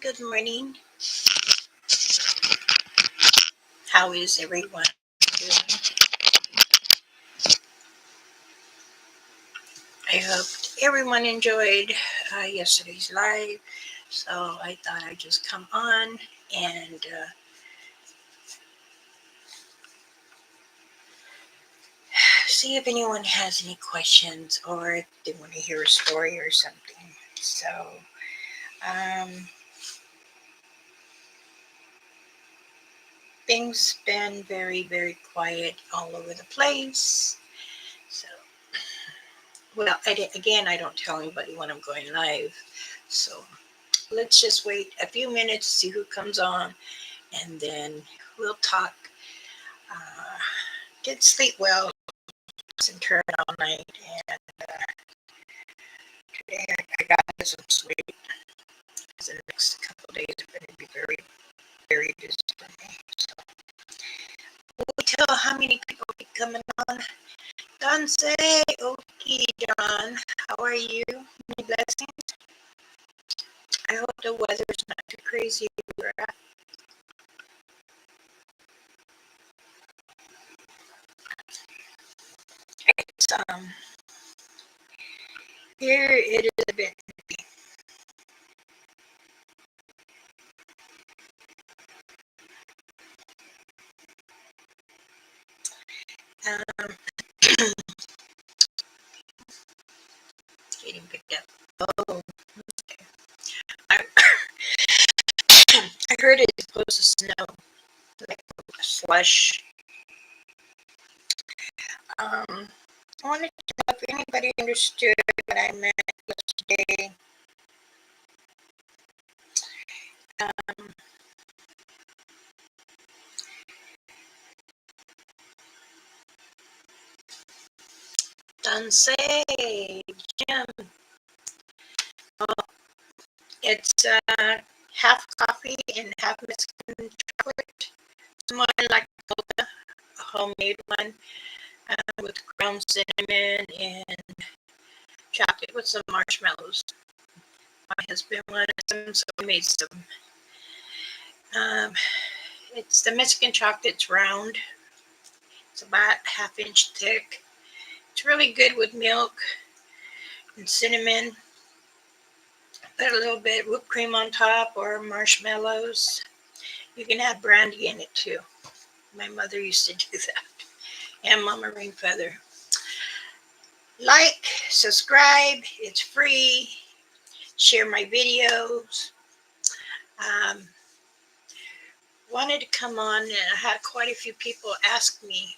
Good morning. How is everyone doing? I hope everyone enjoyed yesterday's live. So I thought I'd just come on and see if anyone has any questions or if they want to hear a story or something. So, um, things been very, very quiet all over the place. So, well, I don't tell anybody when I'm going live. So let's just wait a few minutes to see who comes on, and then we'll talk. Uh, get sleep well and turn all night. And today I got some sleep. The next couple of days are going to be very, very busy for me. So we'll tell how many people keep coming on. Don say, okay, John, how are you? Many blessings. I hope the weather's not too crazy where you're at. It's, here it is a bit nippy. Getting picked up. Oh, okay. I, I heard it's supposed to snow, like slush. I wanted to know if anybody understood what I meant yesterday. Um, Dansei, Jim. Oh, it's half coffee and half Mexican chocolate. Someone like a homemade one with ground cinnamon and chocolate with some marshmallows. My husband wanted some, so I made some. It's the Mexican chocolate's round. It's about half-inch thick. It's really good with milk and cinnamon. Put a little bit whipped cream on top or marshmallows. You can add brandy in it too. My mother used to do that. And Mama Ring Feather. Like, subscribe. It's free. Share my videos. Wanted to come on, and I had quite a few people ask me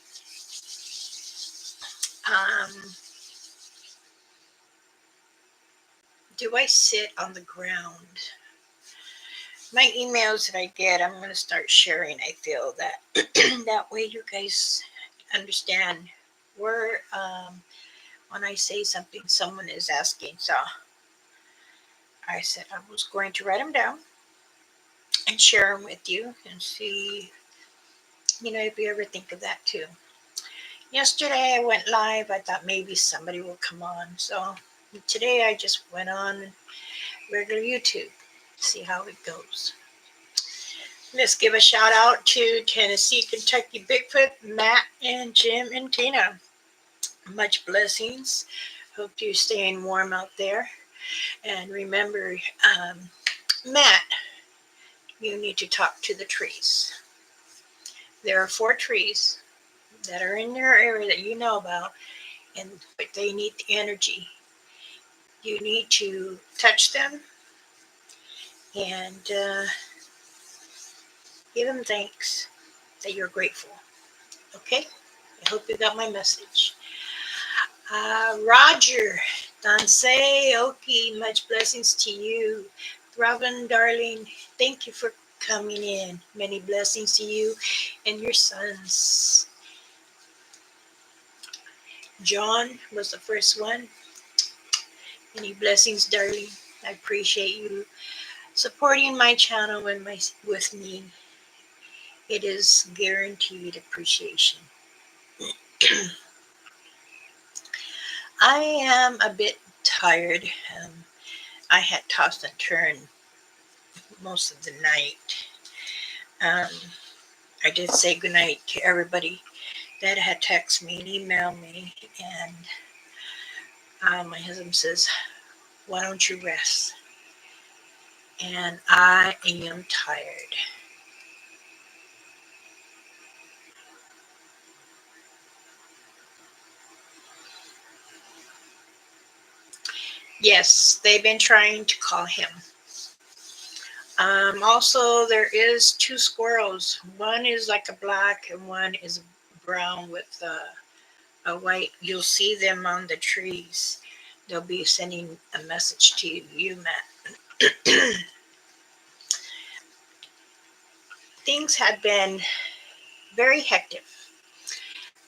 do I sit on the ground? My emails that I get, I'm going to start sharing. I feel that that way you guys understand where when I say something someone is asking. So I said I was going to write them down and share them with you and see, if you ever think of that too. Yesterday I went live. I thought maybe somebody will come on. So today I just went on regular YouTube, see how it goes. Let's give a shout out to Tennessee, Kentucky Bigfoot, Matt and Jim and Tina. Much blessings. Hope you're staying warm out there. And remember, Matt, you need to talk to the trees. There are 4 trees that are in your area that you know about, but they need the energy. You need to touch them and give them thanks that you're grateful. Okay? I hope you got my message. Roger, Dansei, Oki, much blessings to you. Robin, darling, thank you for coming in. Many blessings to you and your sons. John was the first one. Many blessings, darling. I appreciate you supporting my channel and with me. It is guaranteed appreciation. I am a bit tired. I had tossed and turned most of the night. Um, I did say goodnight to everybody that had texted me and emailed me, and my husband says, "Why don't you rest?" And I am tired. Yes, they've been trying to call him. Also, there is two squirrels. One is like a black, and one is brown with a white. You'll see them on the trees. They'll be sending a message to you, Matt. Things have been very hectic.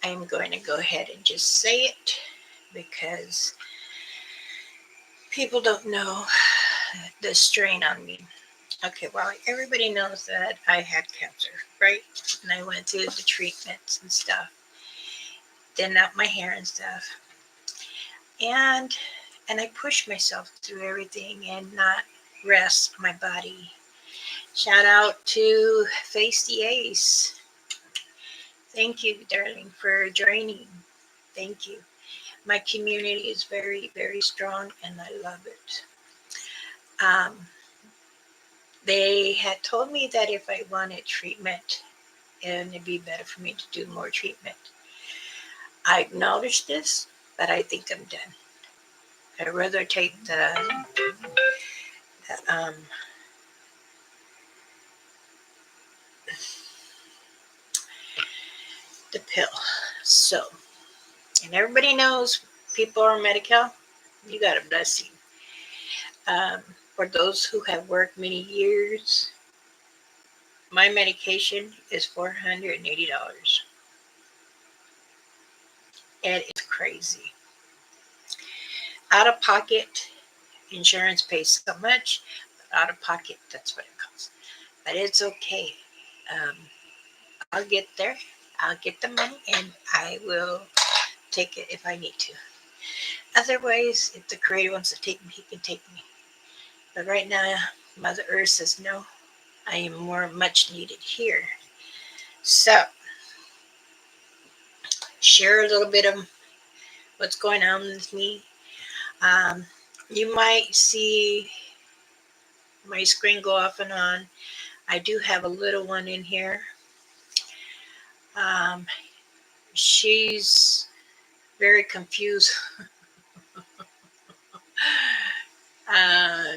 I'm going to go ahead and just say it because people don't know the strain on me. Okay, well, everybody knows that I had cancer, right? And I went through the treatments and stuff, thinned out my hair and stuff. And I pushed myself through everything and not rest my body. Shout out to Face the Ace. Thank you, darling, for joining. Thank you. My community is very, very strong and I love it. Um, they had told me that if I wanted treatment, and it'd be better for me to do more treatment. I acknowledge this, but I think I'm done. I'd rather take the the pill. So, and everybody knows people are medical. You got a blessing. For those who have worked many years, my medication is $480, and it's crazy. Out of pocket, insurance pays so much, but out of pocket, that's what it costs. But it's okay. Um, I'll get there. I'll get the money, and I will take it if I need to. Otherwise, if the Creator wants to take me, He can take me. But right now, Mother Earth says no. I am more much needed here. So, share a little bit of what's going on with me. Um, you might see my screen go off and on. I do have a little one in here. Um, she's very confused.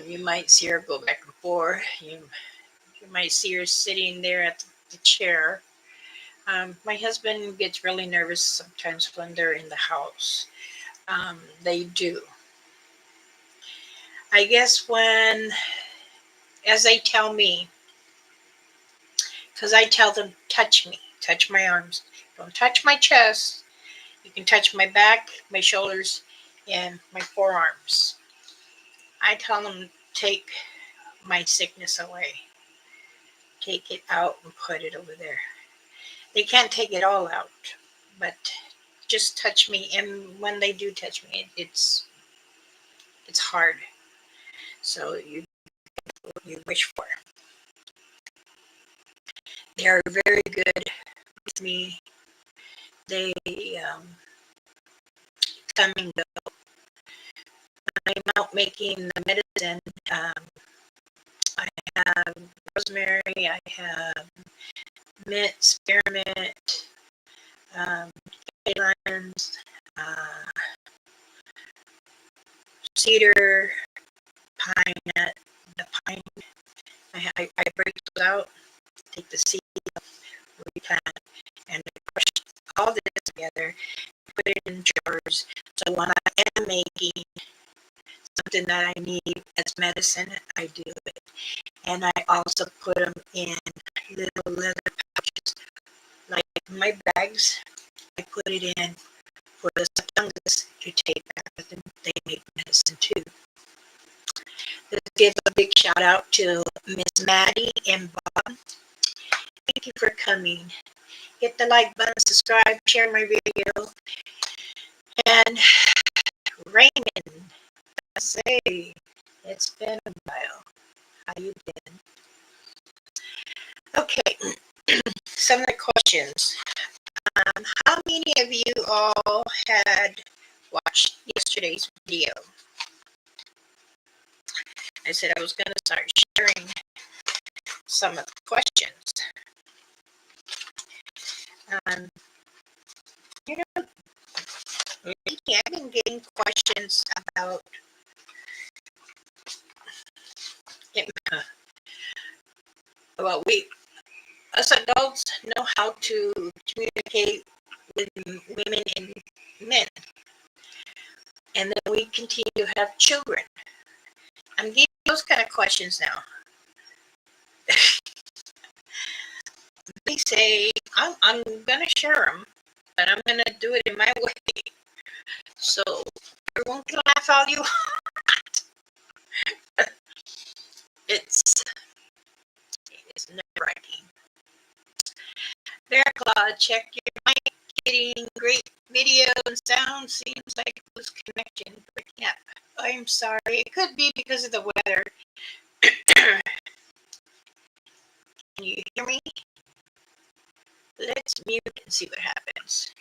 You might see her go back and forth. You might see her sitting there at the chair. My husband gets really nervous sometimes when they're in the house. They do. I guess as they tell me, because I tell them, touch me, touch my arms. Don't touch my chest. You can touch my back, my shoulders, and my forearms. I tell them, take my sickness away. Take it out and put it over there. They can't take it all out, but just touch me. And when they do touch me, it's hard. So you wish for. They are very good with me. They come and go. I'm out making the medicine. I have rosemary. I have mint, spearmint, um, limes, cedar, pine nut. The pine, I break those out, take the seed, replant, and I crush all this together, put it in jars. So when I am making something that I need as medicine, I do it. And I also put them in little leather pouches, like my bags. I put it in for the fungus to take back with them. They make medicine too. Let's give a big shout out to Miss Maddie and Bob. Thank you for coming. Hit the like button, subscribe, share my video. And Raymond, I say, it's been a while. How you been? Okay, some of the questions. How many of you all had watched yesterday's video? I said I was going to start sharing some of the questions. Um, you know, lately I've been getting questions about well, we us adults know how to communicate with women and men, and then we continue to have children. I'm getting those kind of questions now. They say I'm gonna share them, but I'm gonna do it in my way. So everyone can laugh all you. It's nerve wracking. There, Claude, check your mic. Getting great video and sound. Seems like it was connection, but yeah, I'm sorry. It could be because of the weather. Can you hear me? Let's mute and see what happens.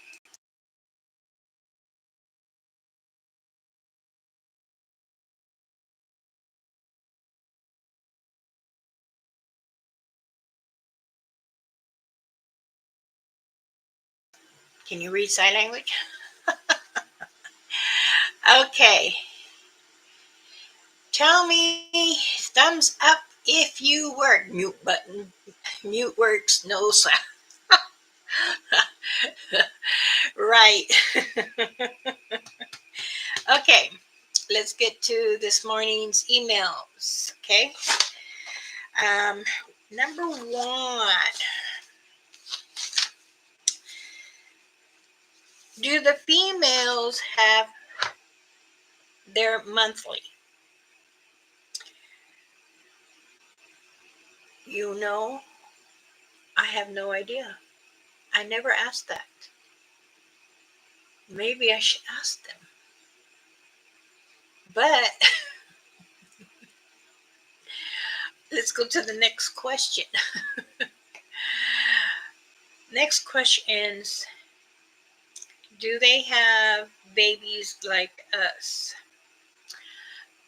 Can you read sign language? Okay. Tell me thumbs up if you work. Mute button. Mute works. No sound. Right. Okay. Let's get to this morning's emails. Okay. Um, Number one. Do the females have their monthly? You know, I have no idea. I never asked that. Maybe I should ask them. But let's go to the next question. Next question is, do they have babies like us?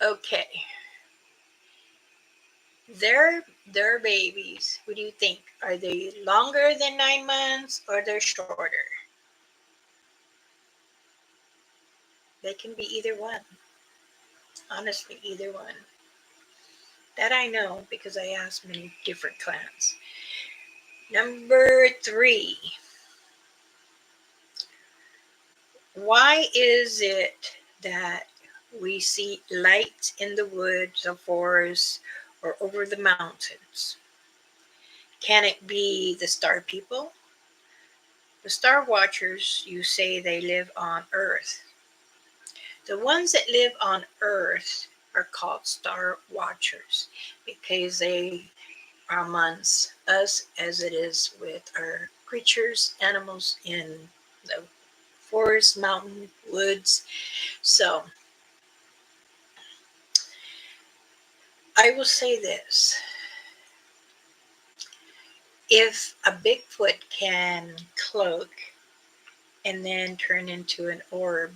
Okay. Their babies, what do you think? Are they longer than 9 months or they're shorter? They can be either one. Honestly, either one. That I know because I asked many different clans. Number three. Why is it that we see lights in the woods or forests or over the mountains? Can it be the star people? The star watchers, you say they live on Earth. The ones that live on Earth are called star watchers because they are amongst us as it is with our creatures, animals in the forest, mountain, woods. So I will say this. If a Bigfoot can cloak and then turn into an orb,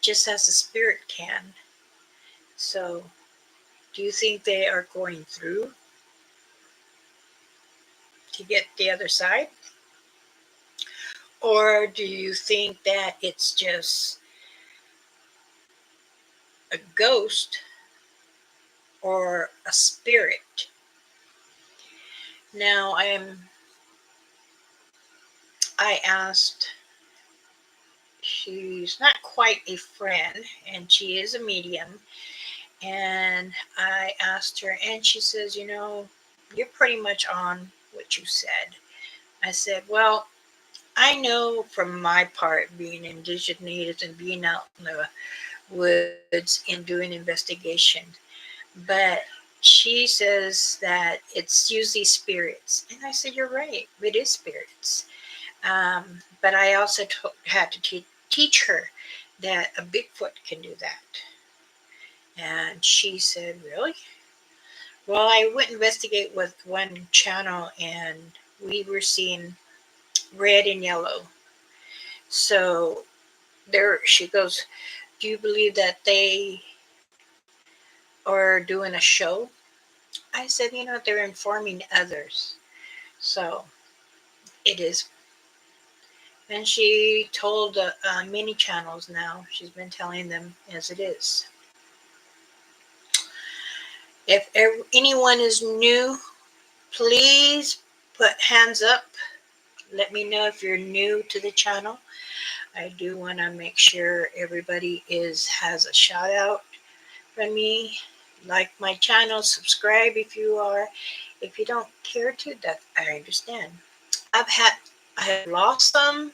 just as a spirit can, so do you think they are going through to get the other side? Or do you think that it's just a ghost or a spirit? Now I asked, she's not quite a friend and she is a medium, and I asked her and she says, you're pretty much on what you said. I said, well, I know from my part being indigenous and being out in the woods and doing investigation, but she says that it's usually spirits. And I said, you're right, it is spirits. But I also had to teach her that a Bigfoot can do that. And she said, really? Well, I went investigate with one channel and we were seeing red and yellow. So there she goes, do you believe that they are doing a show? I said, they're informing others. So it is. And she told many channels now, she's been telling them as it is. If anyone is new, please put hands up. Let me know if you're new to the channel. I do want to make sure everybody has a shout out from me. Like my channel, subscribe if you are. If you don't care to, that I understand. I've had I have lost some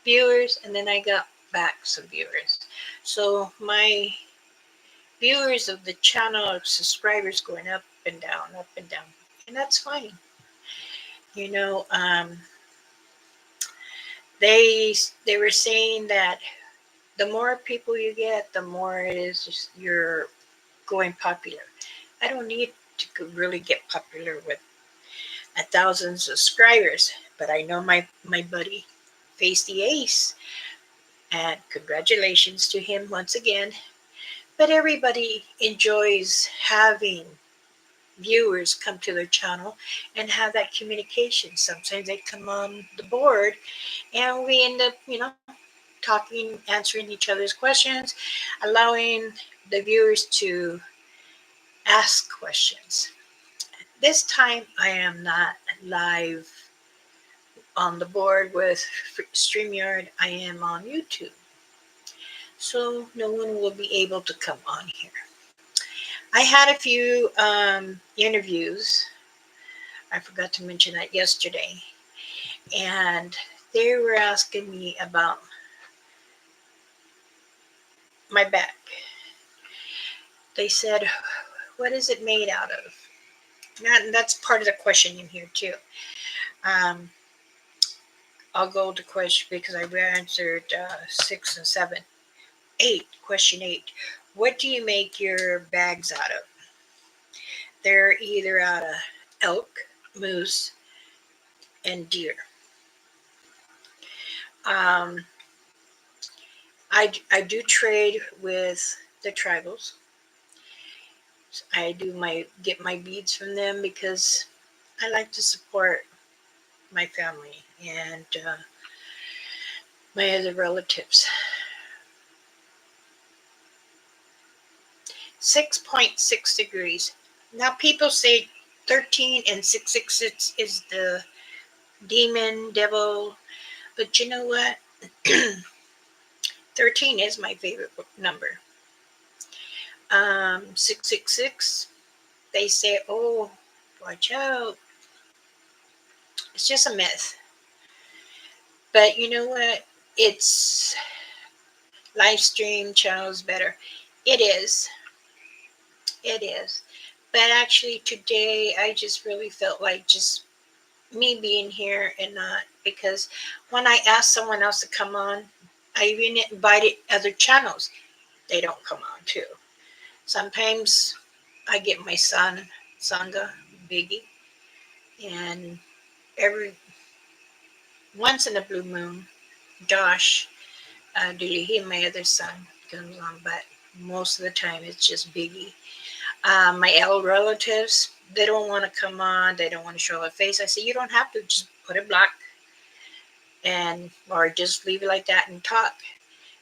viewers and then I got back some viewers. So my viewers of the channel, subscribers going up and down, up and down, and that's fine. You know, they were saying that the more people you get, the more it is just you're going popular. I don't need to really get popular with 1,000 subscribers, but I know my buddy Face the Ace, and congratulations to him once again. But everybody enjoys having viewers come to their channel and have that communication. Sometimes they come on the board and we end up, talking, answering each other's questions, allowing the viewers to ask questions. This time I am not live on the board with StreamYard. I am on YouTube. So no one will be able to come on here. I had a few interviews. I forgot to mention that yesterday. And they were asking me about my back. They said, what is it made out of? And that's part of the question in here too. Um, I'll go to question because I answered 6 and 7. 8, question 8. What do you make your bags out of? They're either out of elk, moose, and deer. Um, I do trade with the tribals. I do get my beads from them because I like to support my family and my other relatives. 6.6 degrees. Now people say 13 and 666 is the demon devil, but you know what? 13 is my favorite number. 666, they say, oh, watch out. It's just a myth. But you know what? It's live stream channels better. It is. It is. But actually, today I just really felt like just me being here and not because when I asked someone else to come on, I even invited other channels. They don't come on too. Sometimes I get my son, Sangha, Biggie, and every once in a blue moon, Josh, Dulihi, my other son, comes on, but most of the time it's just Biggie. My L relatives, they don't want to come on. They don't want to show their face. I say, you don't have to. Just put it black and or just leave it like that and talk.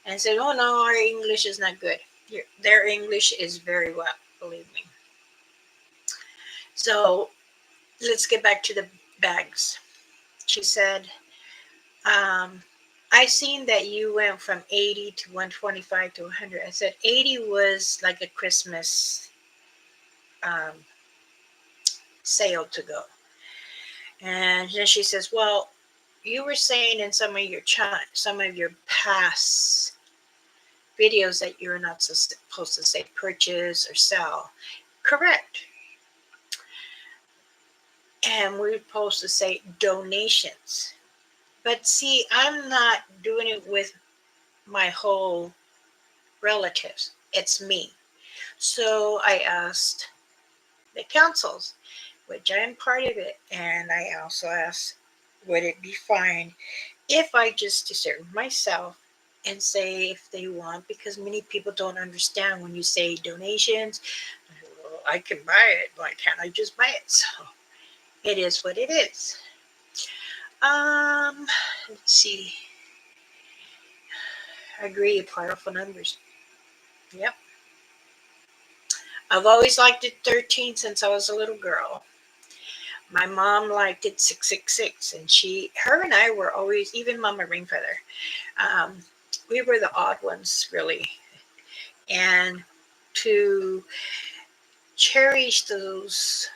And said, oh no, our English is not good. Their English is very well, believe me. So let's get back to the bags. She said, I seen that you went from 80 to 125 to 100. I said 80 was like a Christmas um, sale to go. And then she says, well, you were saying in some of your past videos that you're not supposed to say purchase or sell. Correct. And we're supposed to say donations. But see, I'm not doing it with my whole relatives. It's me. So I asked, the councils, which I am part of it. And I also asked, would it be fine if I just discern myself and say if they want, because many people don't understand when you say donations, well, I can buy it, why can't I just buy it? So it is what it is. Um, let's see. I agree, powerful numbers. Yep. I've always liked it 13 since I was a little girl. My mom liked it 666, and her and I were always, even Mama Ringfeather. Um, we were the odd ones, really. And to cherish those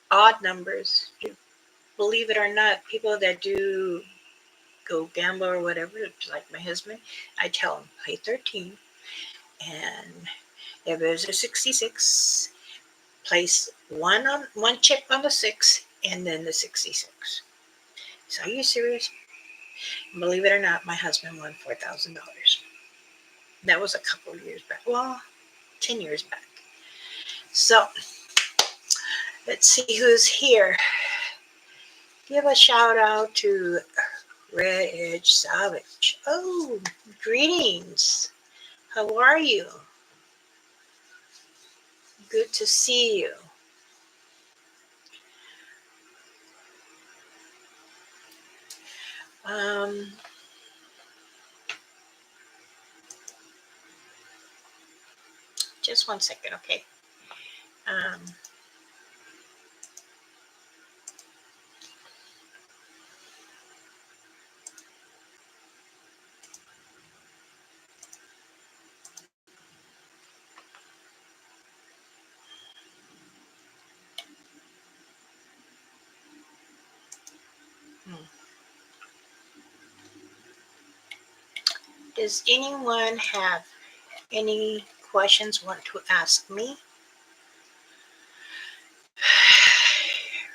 odd numbers, believe it or not, people that do go gamble or whatever, like my husband, I tell them, play 13. And if there's a 66, place one chip on the 6 and then the 66. So are you serious? Believe it or not, my husband won $4,000. That was a couple of years back. Well, 10 years back. So let's see who's here. Give a shout out to Red Edge Savage. Oh, greetings. How are you? Good to see you. Um, just 1 second, okay? Um, hmm. Does anyone have any questions want to ask me?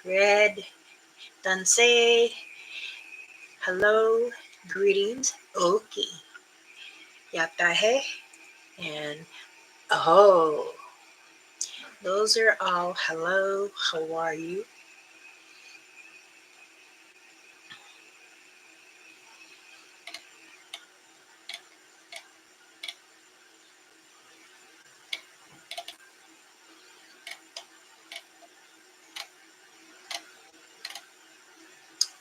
Red Danse, hello, greetings, okay, yata hai, and oh, those are all hello, how are you?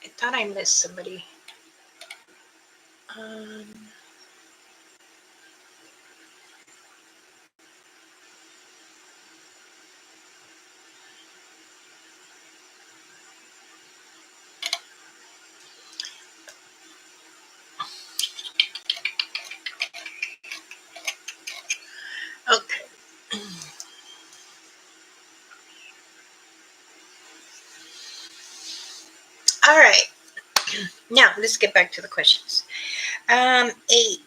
I thought I missed somebody. Um, okay. All right. Now let's get back to the questions. 8.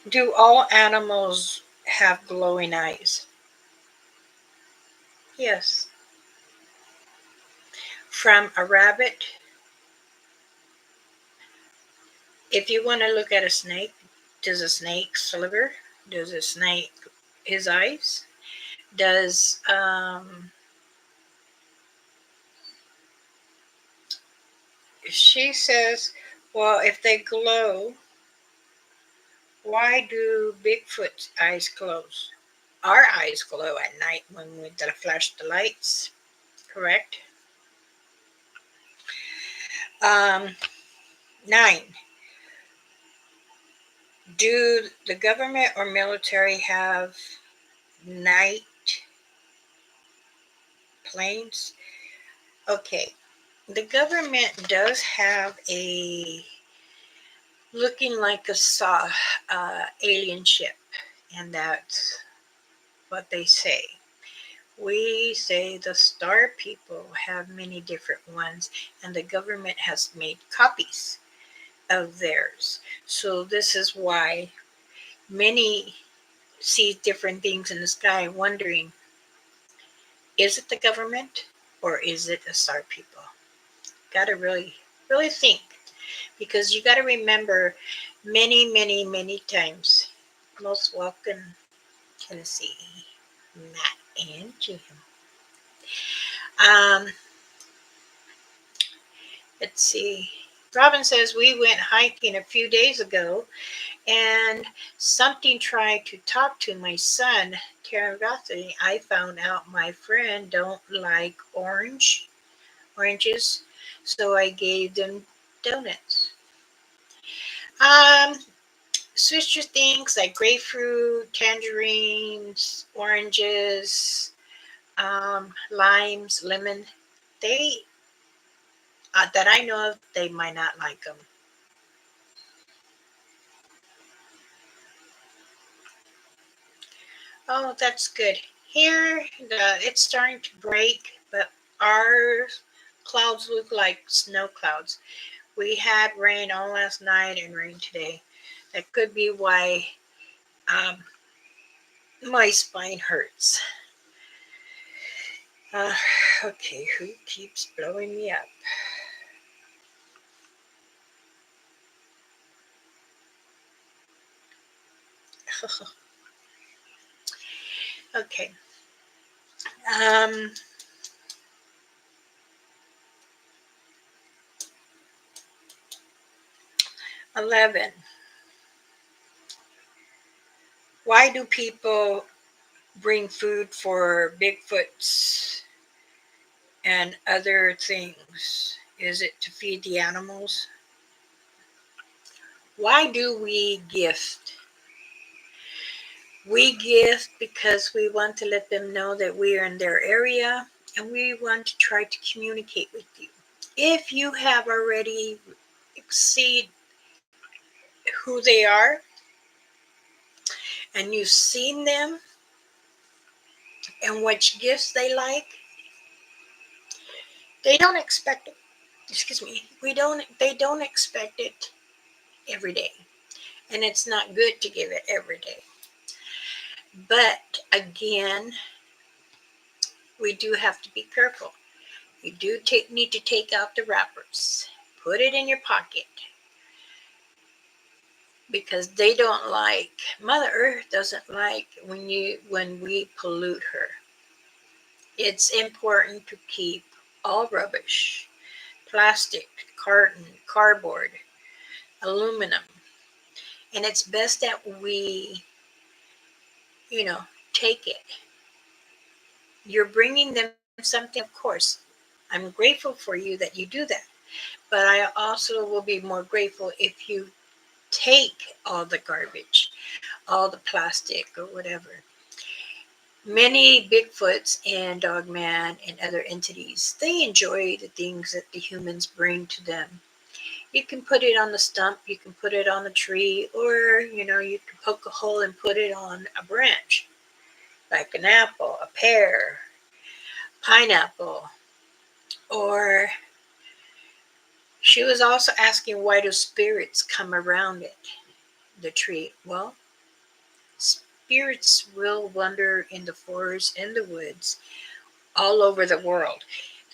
Do all animals have glowing eyes? Yes. From a rabbit, if you want to look at a snake, does a snake sliver? Does a snake his eyes? Does she says, well, if they glow, why do Bigfoot's eyes close? Our eyes glow at night when we flash the lights, correct? 9. Do the government or military have night planes? Okay, the government does have a looking like a alien ship, and that's what they say. We say the star people have many different ones, and the government has made copies of theirs. So this is why many see different things in the sky, wondering, is it the government or is it the star people? Got to really, really think, because you got to remember many, many, many times. Most welcome, Tennessee. Matt and Jim. Um, let's see. Robin says we went hiking a few days ago and something tried to talk to my son. Curiosity, I found out my friend don't like oranges, so I gave them donuts. Um, Switch your things like grapefruit, tangerines, oranges, limes, lemon. They that I know of, they might not like them. Oh, that's good. Here, it's starting to break, but our clouds look like snow clouds. We had rain all last night and rain today. That could be why um, my spine hurts. Uh, okay, who keeps blowing me up? Okay. Um, 11. Why do people bring food for Bigfoots and other things? Is it to feed the animals? Why do we gift? We gift because we want to let them know that we are in their area and we want to try to communicate with you. If you have already exceed who they are and you've seen them and which gifts they like, they don't expect it. Excuse me. They don't expect it every day. And it's not good to give it every day. But again, we do have to be careful. You do need to take out the wrappers. Put it in your pocket because they don't like Mother Earth doesn't like when we pollute her. It's important to keep all rubbish, plastic, carton, cardboard, aluminum, and it's best that we, you know, take it. You're bringing them something, of course. I'm grateful for you that you do that. But I also will be more grateful if you take all the garbage, all the plastic or whatever. Many Bigfoots and Dogman and other entities, they enjoy the things that the humans bring to them. You can put it on the stump, you can put it on the tree, or you can poke a hole and put it on a branch, like an apple, a pear, pineapple, or she was also asking why do spirits come around it, the tree. Well, spirits will wander in the forest and the woods all over the world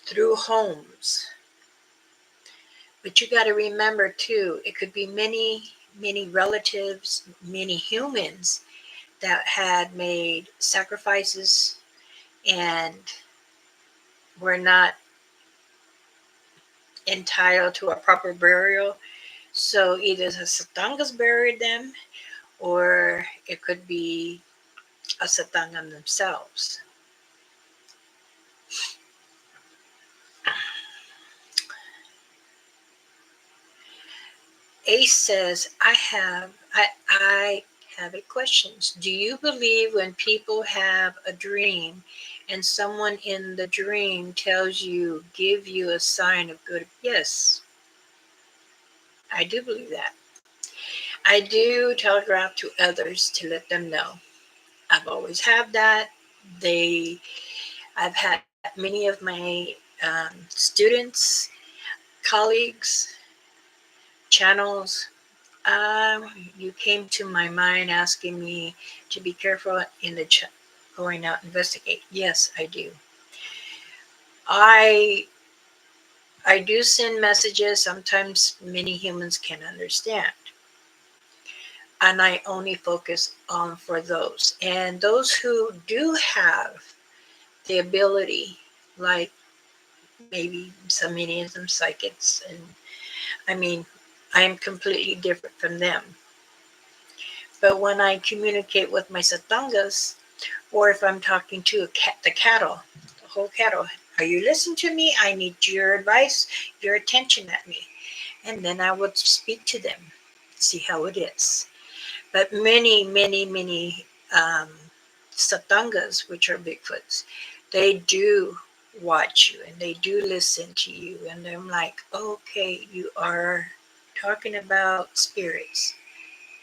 through homes. But you got to remember too, it could be many, many relatives, many humans that had made sacrifices and were not entitled to a proper burial. So either the Satangas buried them or it could be a Satanga themselves. Ace says, I have a question. Do you believe when people have a dream and someone in the dream tells you, give you a sign of good? Yes, I do believe that. I do telegraph to others to let them know. I've always had that. They, I've had many of my students, colleagues, channels. You came to my mind asking me to be careful in the going out investigate. Yes, I do. I I do send messages. Sometimes many humans can understand, and I only focus on for those. And those who do have the ability, like maybe some mediums, psychics, and I mean, I am completely different from them. But when I communicate with my satangas, or if I'm talking to the cattle, the whole cattle, are you listening to me? I need your advice, your attention at me. And then I would speak to them, see how it is. But many satangas, which are Bigfoots, they do watch you and they do listen to you. And I'm like, okay, you are talking about spirits.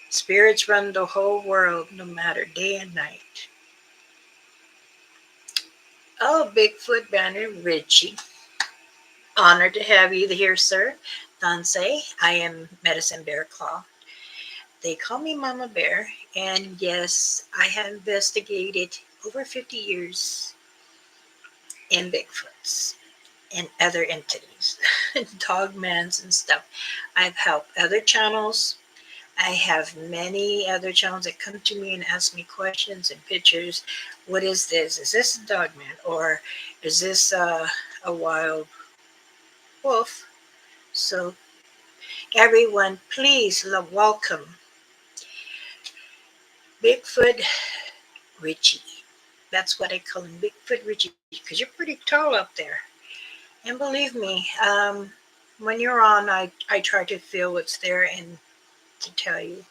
Spirits run the whole world, no matter day and night. Oh, Bigfoot Banner Richie. Honored to have you here, sir. Danse, I am Medicine Bear Claw. They call me Mama Bear, and yes, I have investigated over 50 years in Bigfoots and other entities, dogmans and stuff. I've helped other channels. I have many other channels that come to me and ask me questions and pictures. What is this? Is this a dogman? Or is this a wild wolf? So, everyone, please welcome Bigfoot Richie. That's what I call him, Bigfoot Richie, because you're pretty tall up there. And believe me, when you're on, I try to feel what's there and to tell you.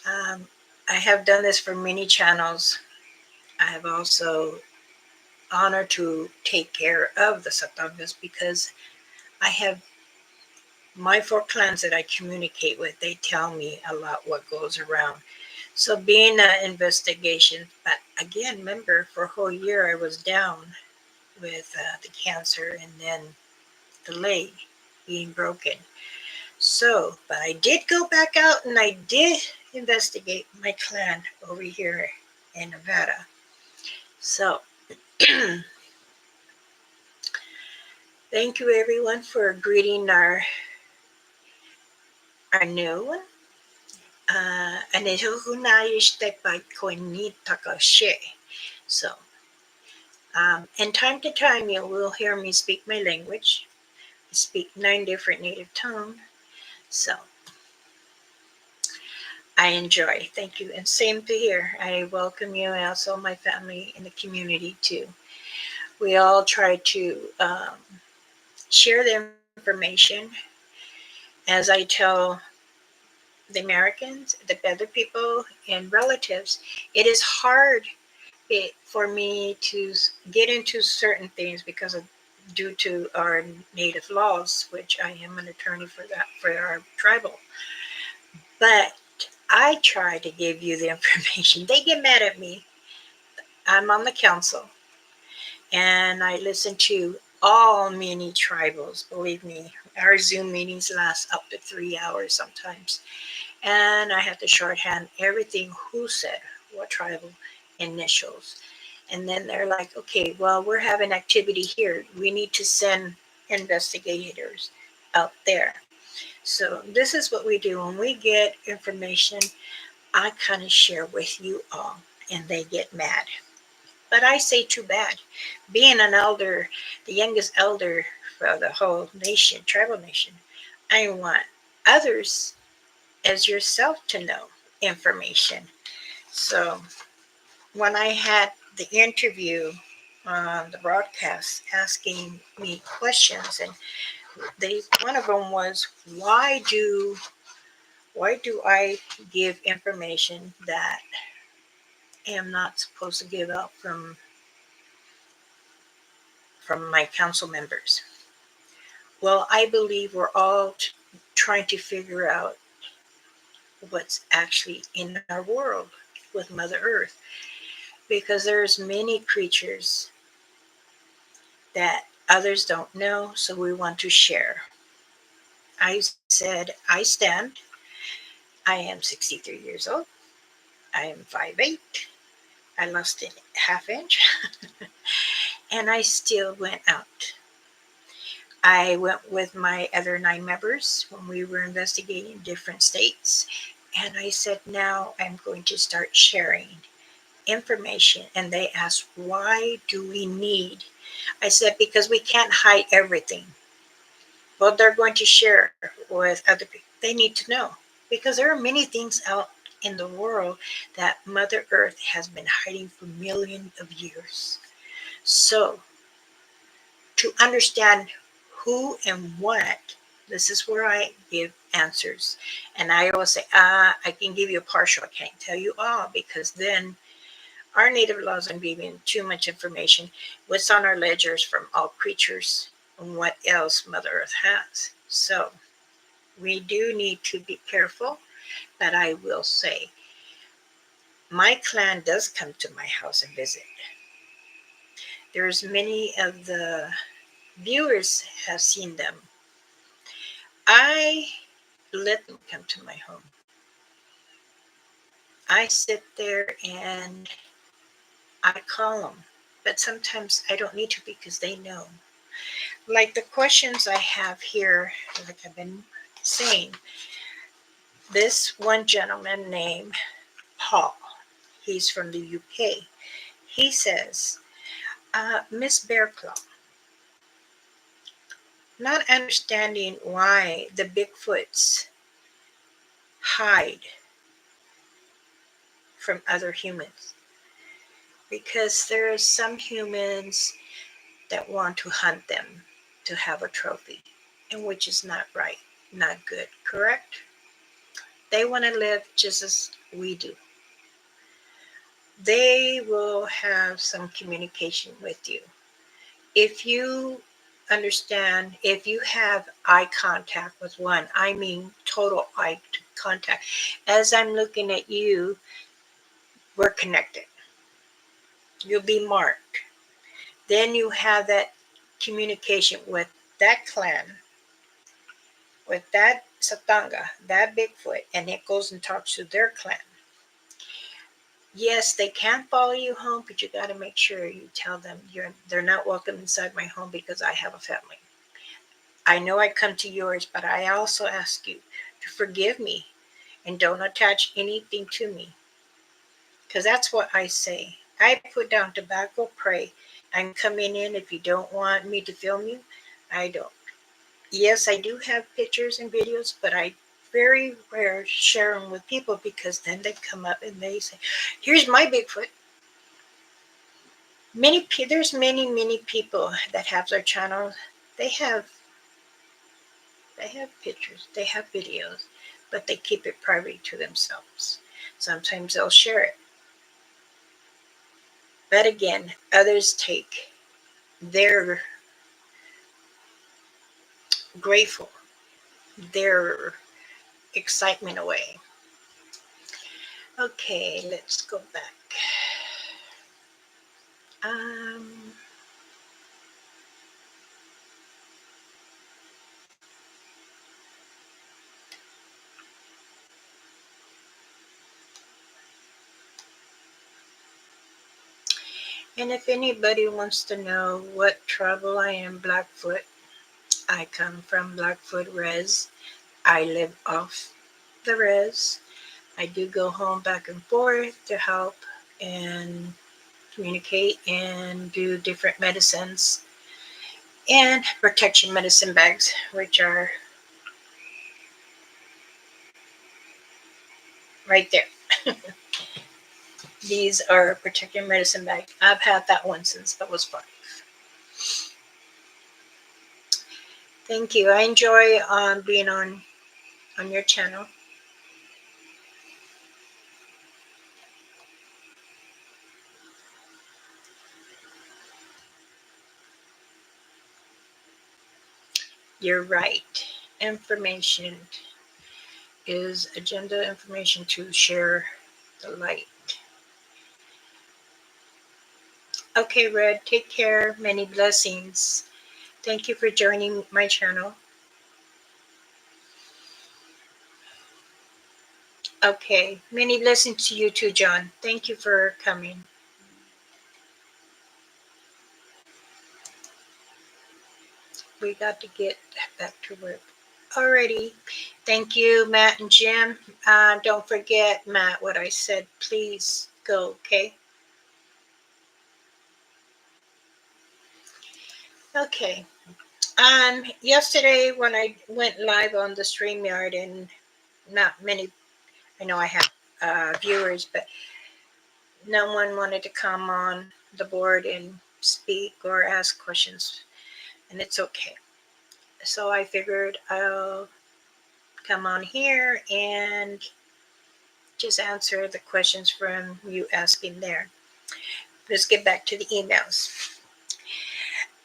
I have done this for many channels. I have also honored to take care of the Satangas because I have my four clans that I communicate with. They tell me a lot what goes around. So being an investigation, but again, remember for a whole year I was down with the cancer and then the leg being broken. So, but I did go back out and I did investigate my clan over here in Nevada. So, thank you everyone for greeting our new one. So, and time to time you will hear me speak my language. I speak 9 different native tongues. So, I enjoy. Thank you. And same to here. I welcome you and also my family in the community too. We all try to share the information. As I tell the Americans, the other people, and relatives, it is hard for me to get into certain things because of due to our native laws, which I am an attorney for that for our tribal. But I try to give you the information. They get mad at me. I'm on the council and I listen to all many tribals. Believe me, our Zoom meetings last up to 3 hours sometimes. And I have to shorthand everything who said what tribal initials. And then they're like, okay, well, we're having activity here. We need to send investigators out there. So this is what we do when we get information. I kind of share with you all, and they get mad. But I say, too bad. Being an elder, the youngest elder for the whole nation, tribal nation, I want others as yourself to know information. So when I had the interview on the broadcast asking me questions, and they one of them was why do I give information that I am not supposed to give out from my council members? Well, I believe we're all trying to figure out what's actually in our world with Mother Earth, because there's many creatures that others don't know, so we want to share. I said, I stand. I am 63 years old. I am 5'8". I lost a half inch, and I still went out. I went with my other 9 members when we were investigating different states, And I said, now I'm going to start sharing information. And they asked, why do we need? I said, because we can't hide everything. Well, they're going to share with other people. They need to know because there are many things out in the world that Mother Earth has been hiding for millions of years. So, to understand who and what, this is where I give answers. And I always say, I can give you a partial, I can't tell you all because then our native laws are giving too much information. What's on our ledgers from all creatures and what else Mother Earth has. So, we do need to be careful, but I will say my clan does come to my house and visit. There's many of the viewers have seen them. I let them come to my home. I sit there and I call them, but sometimes I don't need to because they know. Like the questions I have here, like I've been saying, this one gentleman named Paul, he's from the UK. He says, Miss Bearclaw, not understanding why the Bigfoots hide from other humans. Because there are some humans that want to hunt them to have a trophy, and which is not right, not good, correct? They want to live just as we do. They will have some communication with you. If you understand, if you have eye contact with one, I mean total eye contact, as I'm looking at you, we're connected. You'll be marked. Then you have that communication with that clan, with that Satanga, that Bigfoot, and it goes and talks to their clan. Yes, they can follow you home, but you got to make sure you tell them they're not welcome inside my home because I have a family. I know I come to yours, but I also ask you to forgive me and don't attach anything to me. Because that's what I say. I put down tobacco, pray. I'm coming in. If you don't want me to film you, I don't. Yes, I do have pictures and videos, but I very rare share them with people because then they come up and they say, here's my Bigfoot. There's many people that have their channel. They have They have pictures, they have videos, but they keep it private to themselves. Sometimes they'll share it. But again, others take their grateful, their excitement away. Okay, let's go back. Um, and if anybody wants to know what trouble I am, Blackfoot, I come from Blackfoot Res. I live off the res. I do go home back and forth to help and communicate and do different medicines and protection medicine bags, which are right there. These are protection medicine bags. I've had that one since I was 5. Thank you. I enjoy being on your channel. You're right. Information is agenda information to share the light. Okay, Red, take care. Many blessings. Thank you for joining my channel. Okay, many blessings to you too, John. Thank you for coming. We got to get back to work. Alrighty. Thank you, Matt and Jim. Don't forget, Matt, what I said. Please go, okay? Okay. Yesterday when I went live on the StreamYard, and not many, I know I have viewers, but no one wanted to come on the board and speak or ask questions, and it's okay. So I figured I'll come on here and just answer the questions from you asking there. Let's get back to the emails.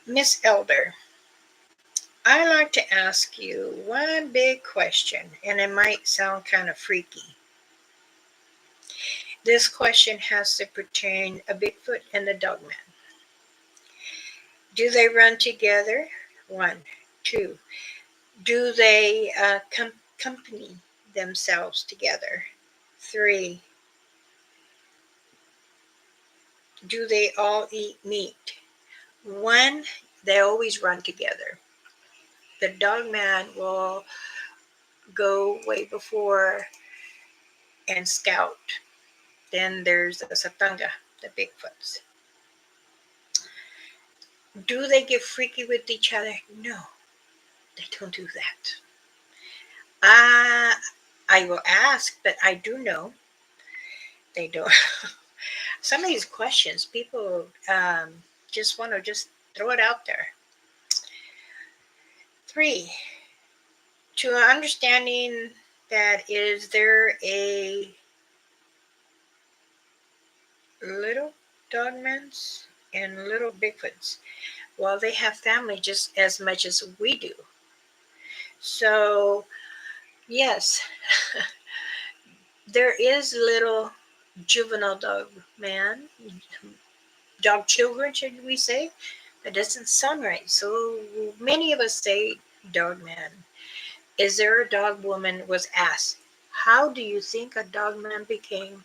Miss Elder, I like to ask you one big question, and it might sound kind of freaky. This question has to pertain a Bigfoot and the Dogman. Do they run together? One. Two. Do they accompany themselves together? Three. Do they all eat meat? One, they always run together. The Dogman will go way before and scout. Then there's the Satanga, the Bigfoots. Do they get freaky with each other? No, they don't do that. I will ask, but I do know they don't. Some of these questions, people just want to just throw it out there. Three, to understanding that is there a little Dogmans and little Bigfoots? Well, they have family just as much as we do. So, yes, there is little juvenile dog man, dog children, should we say? That doesn't sound right. So many of us say dog man. Is there a dog woman? Was asked. How do you think a dog man became?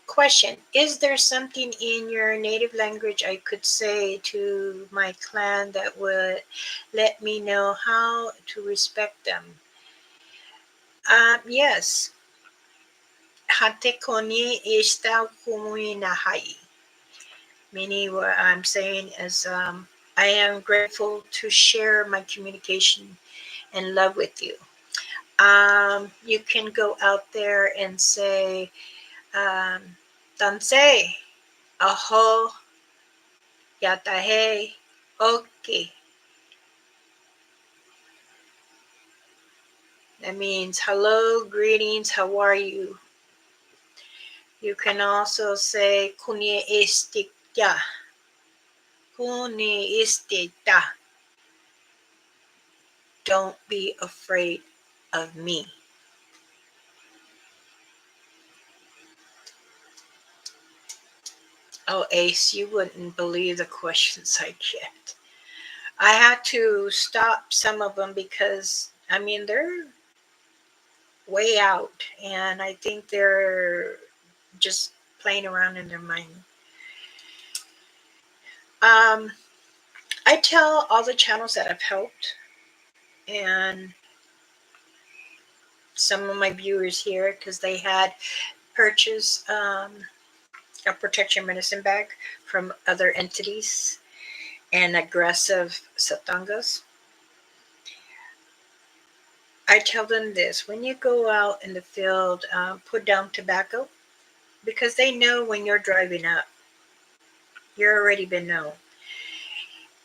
Question. Is there something in your native language I could say to my clan that would let me know how to respect them? Yes. Hate koni esta kumui nahai. Meaning, what I'm saying is, I am grateful to share my communication and love with you. You can go out there and say, Tanse, aho, yatahe, okay. That means hello, greetings, how are you? You can also say, Kunie estikya. Kunie estikta. Don't be afraid of me. Oh, Ace, you wouldn't believe the questions I get. I had to stop some of them because, I mean, they're way out, and I think they're just playing around in their mind. Um, I tell all the channels that I've helped, and some of my viewers here, because they had purchased a protection medicine bag from other entities and aggressive satangas. I tell them this: when you go out in the field, put down tobacco, because they know when you're driving up, you're already been known.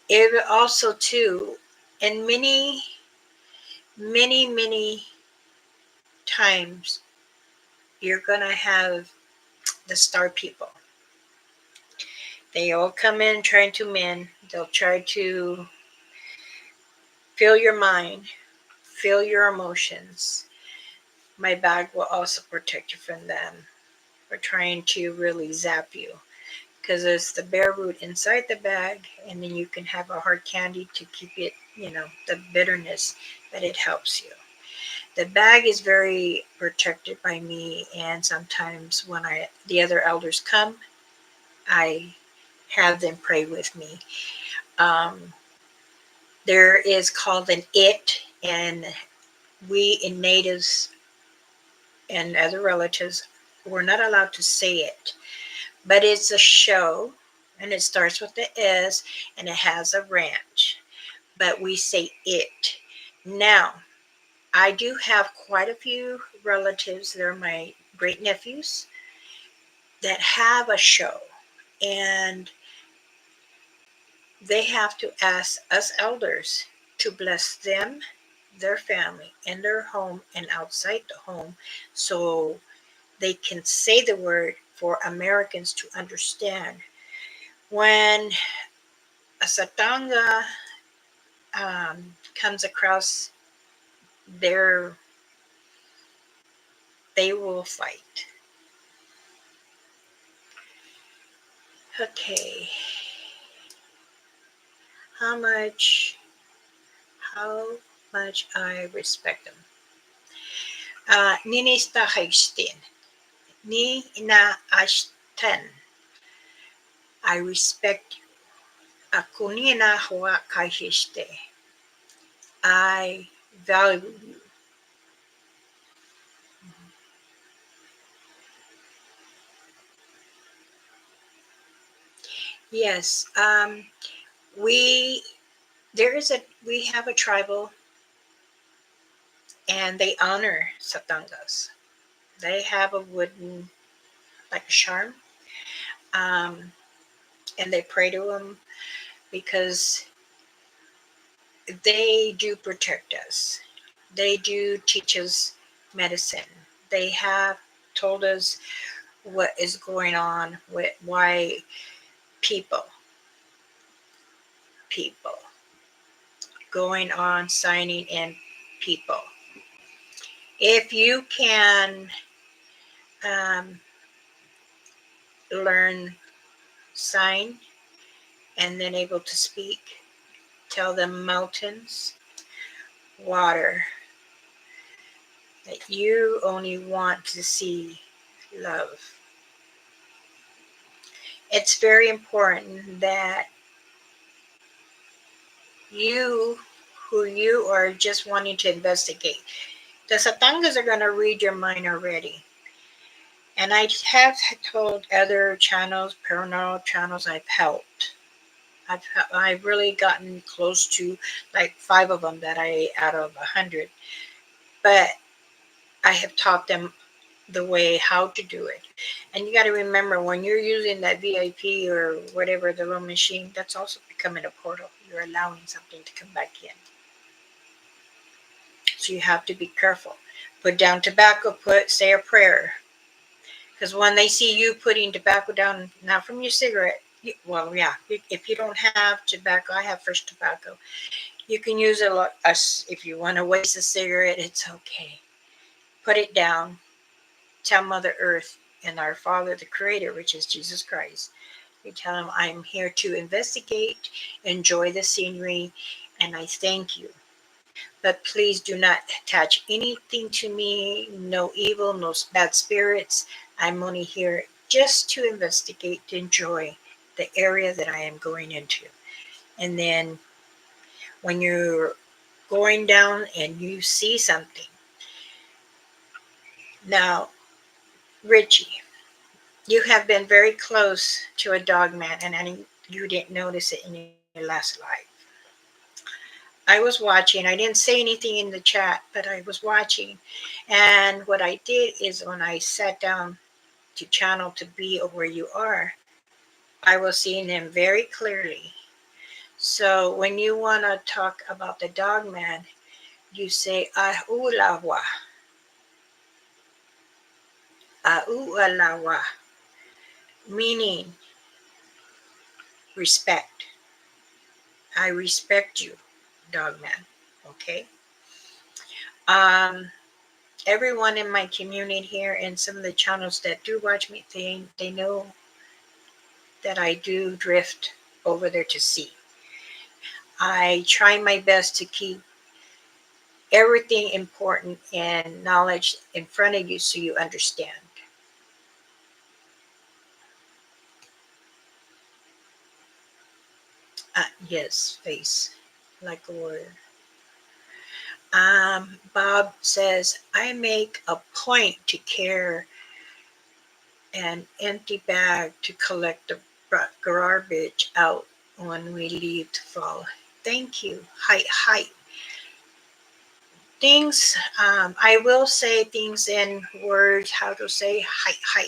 It also too, and many times, you're gonna have the star people. They all come in trying to win. They'll try to fill your mind, feel your emotions. My bag will also protect you from them. We're trying to really zap you, because there's the bear root inside the bag, and then you can have a hard candy to keep it, the bitterness, but it helps you. The bag is very protected by me, and sometimes when the other elders come, I have them pray with me. Um, There is called an it, and we in natives and other relatives were not allowed to say it. But it's a show, and it starts with the S, and it has a ranch. But we say it. Now, I do have quite a few relatives, they're my great nephews, that have a show. And they have to ask us elders to bless them, their family, and their home and outside the home so they can say the word for Americans to understand. When a Satanga comes across their, they will fight. Okay, how much, how much I respect them. Ninista Haistin, ni na ashten. I respect you. Akunina hoa kaihiste. I value you. Yes, we we have a tribal, and they honor satangas. They have a wooden, like a charm, um, and they pray to them because they do protect us. They do teach us medicine. They have told us what is going on with why people, people going on signing in people. If you can um, learn sign and then able to speak, tell them mountains, water, that you only want to see love. It's very important that you, who you are just wanting to investigate, the Satangas are going to read your mind already. And I have told other channels, paranormal channels, I've helped. I've really gotten close to like 5 of them that I out of 100. But I have taught them the way how to do it. And you got to remember when you're using that VIP or whatever the little machine, that's also becoming a portal. You're allowing something to come back in. So you have to be careful. Put down tobacco, say a prayer. Because when they see you putting tobacco down, not from your cigarette, well, yeah, if you don't have tobacco, I have fresh tobacco. You can use it if you want to waste a cigarette, it's okay. Put it down. Tell Mother Earth and our Father, the Creator, which is Jesus Christ. You tell him, I'm here to investigate, enjoy the scenery, and I thank you. But please do not attach anything to me, no evil, no bad spirits. I'm only here just to investigate, to enjoy the area that I am going into. And then when you're going down and you see something. Now, Richie, you have been very close to a dog man, and you didn't notice it in your last life. I was watching. I didn't say anything in the chat, but I was watching. And what I did is when I sat down to channel to be where you are, I was seeing him very clearly. So when you want to talk about the dog man, you say ahulawa, ahulawa, meaning respect. I respect you, dog man. Okay. Um, Everyone in my community here and some of the channels that do watch me, they know that I do drift over there to see. I try my best to keep everything important and knowledge in front of you so you understand. Yes, face. like a warrior. Bob says, I make a point to carry an empty bag to collect the garbage out when we leave to fall. Thank you. Hi, hi. Things, I will say things in words, how to say hi, hi.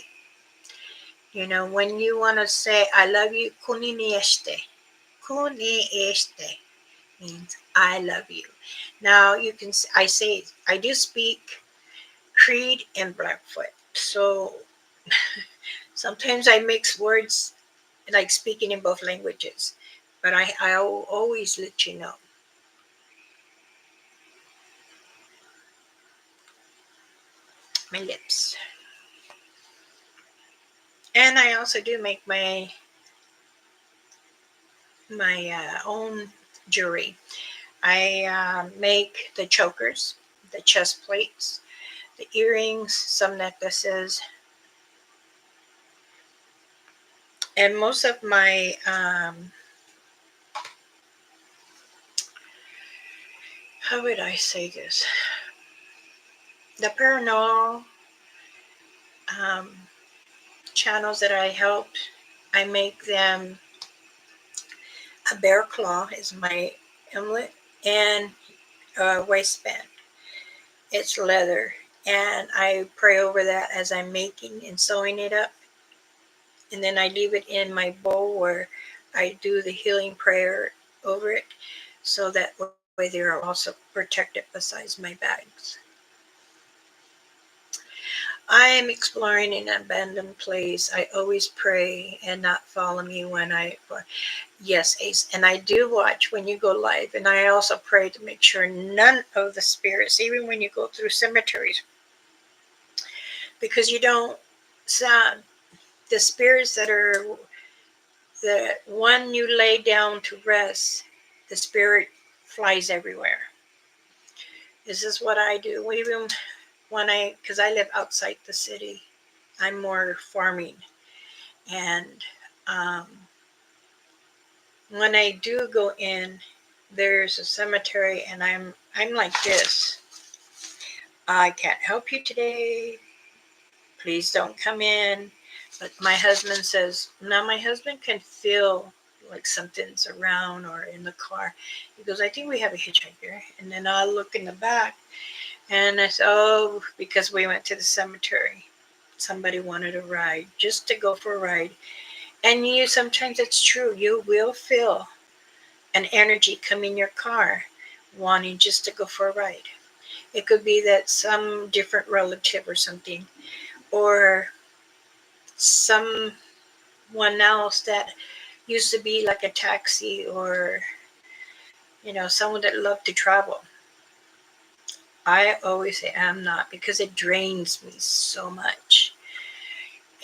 You know, when you want to say, I love you, kuni ni este. Kuni este means I love you. Now, you can, I say, I do speak Creed and Blackfoot. So sometimes I mix words like speaking in both languages, but I'll always let you know. My lips. And I also do make my own jewelry. I make the chokers, the chest plates, the earrings, some necklaces, and most of my how would I say this? The paranormal um, channels that I helped, I make them a bear claw is my amulet and a waistband. It's leather, and I pray over that as I'm making and sewing it up, and then I leave it in my bowl where I do the healing prayer over it, so that way they're also protected besides my bags. I am exploring an abandoned place. I always pray and not follow me when I. Yes, Ace. And I do watch when you go live. And I also pray to make sure none of the spirits, even when you go through cemeteries, because you don't sound the spirits that are the one you lay down to rest, the spirit flies everywhere. This is what I do. Even when because I live outside the city, I'm more farming. And um, when I do go in, there's a cemetery, and I'm like this. I can't help you today. Please don't come in. But my husband says, now my husband can feel like something's around or in the car. He goes, I think we have a hitchhiker. And then I'll look in the back, and I said, oh, because we went to the cemetery. Somebody wanted a ride, just to go for a ride. And you sometimes it's true. You will feel an energy come in your car wanting just to go for a ride. It could be that some different relative or something, or someone else that used to be like a taxi, or someone that loved to travel. I always say I'm not, because it drains me so much,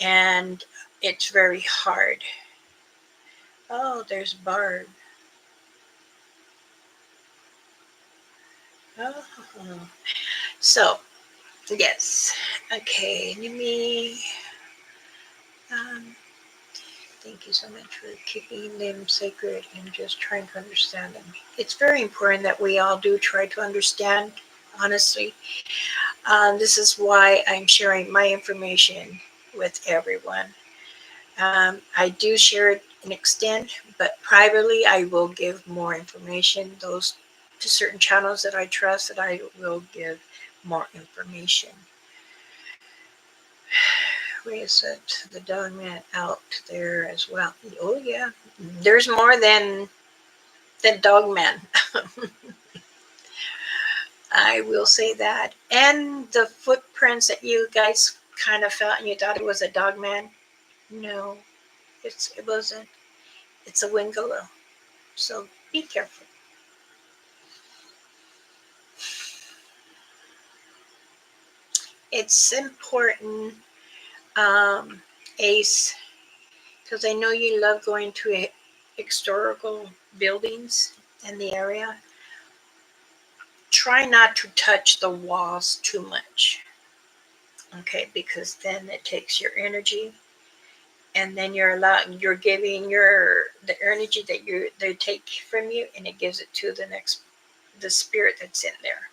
and it's very hard. Oh, there's Barb. Oh. So yes, okay, let me um, thank you so much for keeping them sacred and just trying to understand them. It's very important that we all do try to understand, honestly. This is why I'm sharing my information with everyone. I do share it in extent, but privately, I will give more information. Those to certain channels that I trust, that I will give more information. Where is it? The dog man out there as well. Oh yeah, there's more than dog man. I will say that. And the footprints that you guys kind of felt, and you thought it was a dog man. No, it wasn't. It's a wingalo. So be careful. It's important, um, Ace, because I know you love going to historical buildings in the area. Try not to touch the walls too much, okay? Because then it takes your energy, and then you're giving the energy that they take from you, and it gives it to the spirit that's in there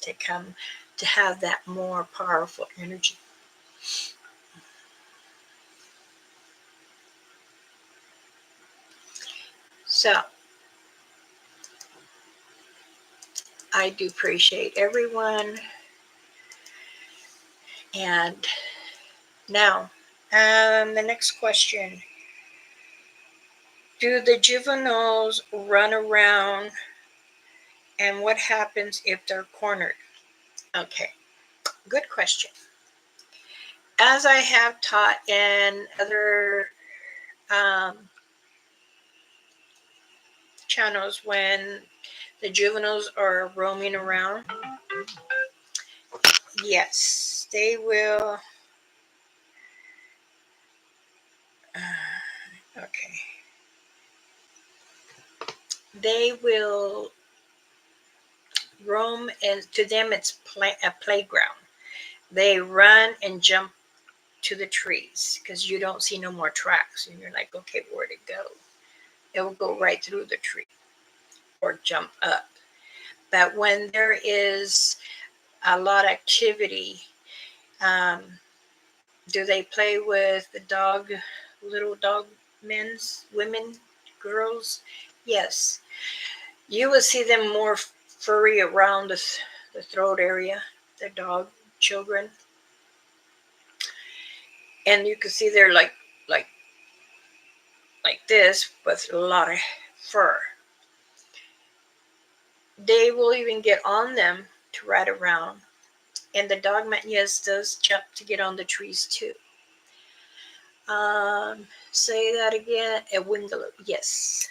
to come to have that more powerful energy. So I do appreciate everyone. And now, the next question: do the juveniles run around, and what happens if they're cornered? Okay, good question. As I have taught in other channels, when the juveniles are roaming around, yes, they will. Okay, they will roam, and to them it's a playground. They run and jump to the trees because you don't see no more tracks, and you're like, okay, where'd it go? It will go right through the tree or jump up. But when there is a lot of activity, um, do they play with the little dog women, girls? Yes. You will see them more furry around the throat area, the dog children. And you can see they're like this with a lot of fur. They will even get on them to ride around. And the dogman, yes, does jump to get on the trees too. Say that again. A wingaloo, yes.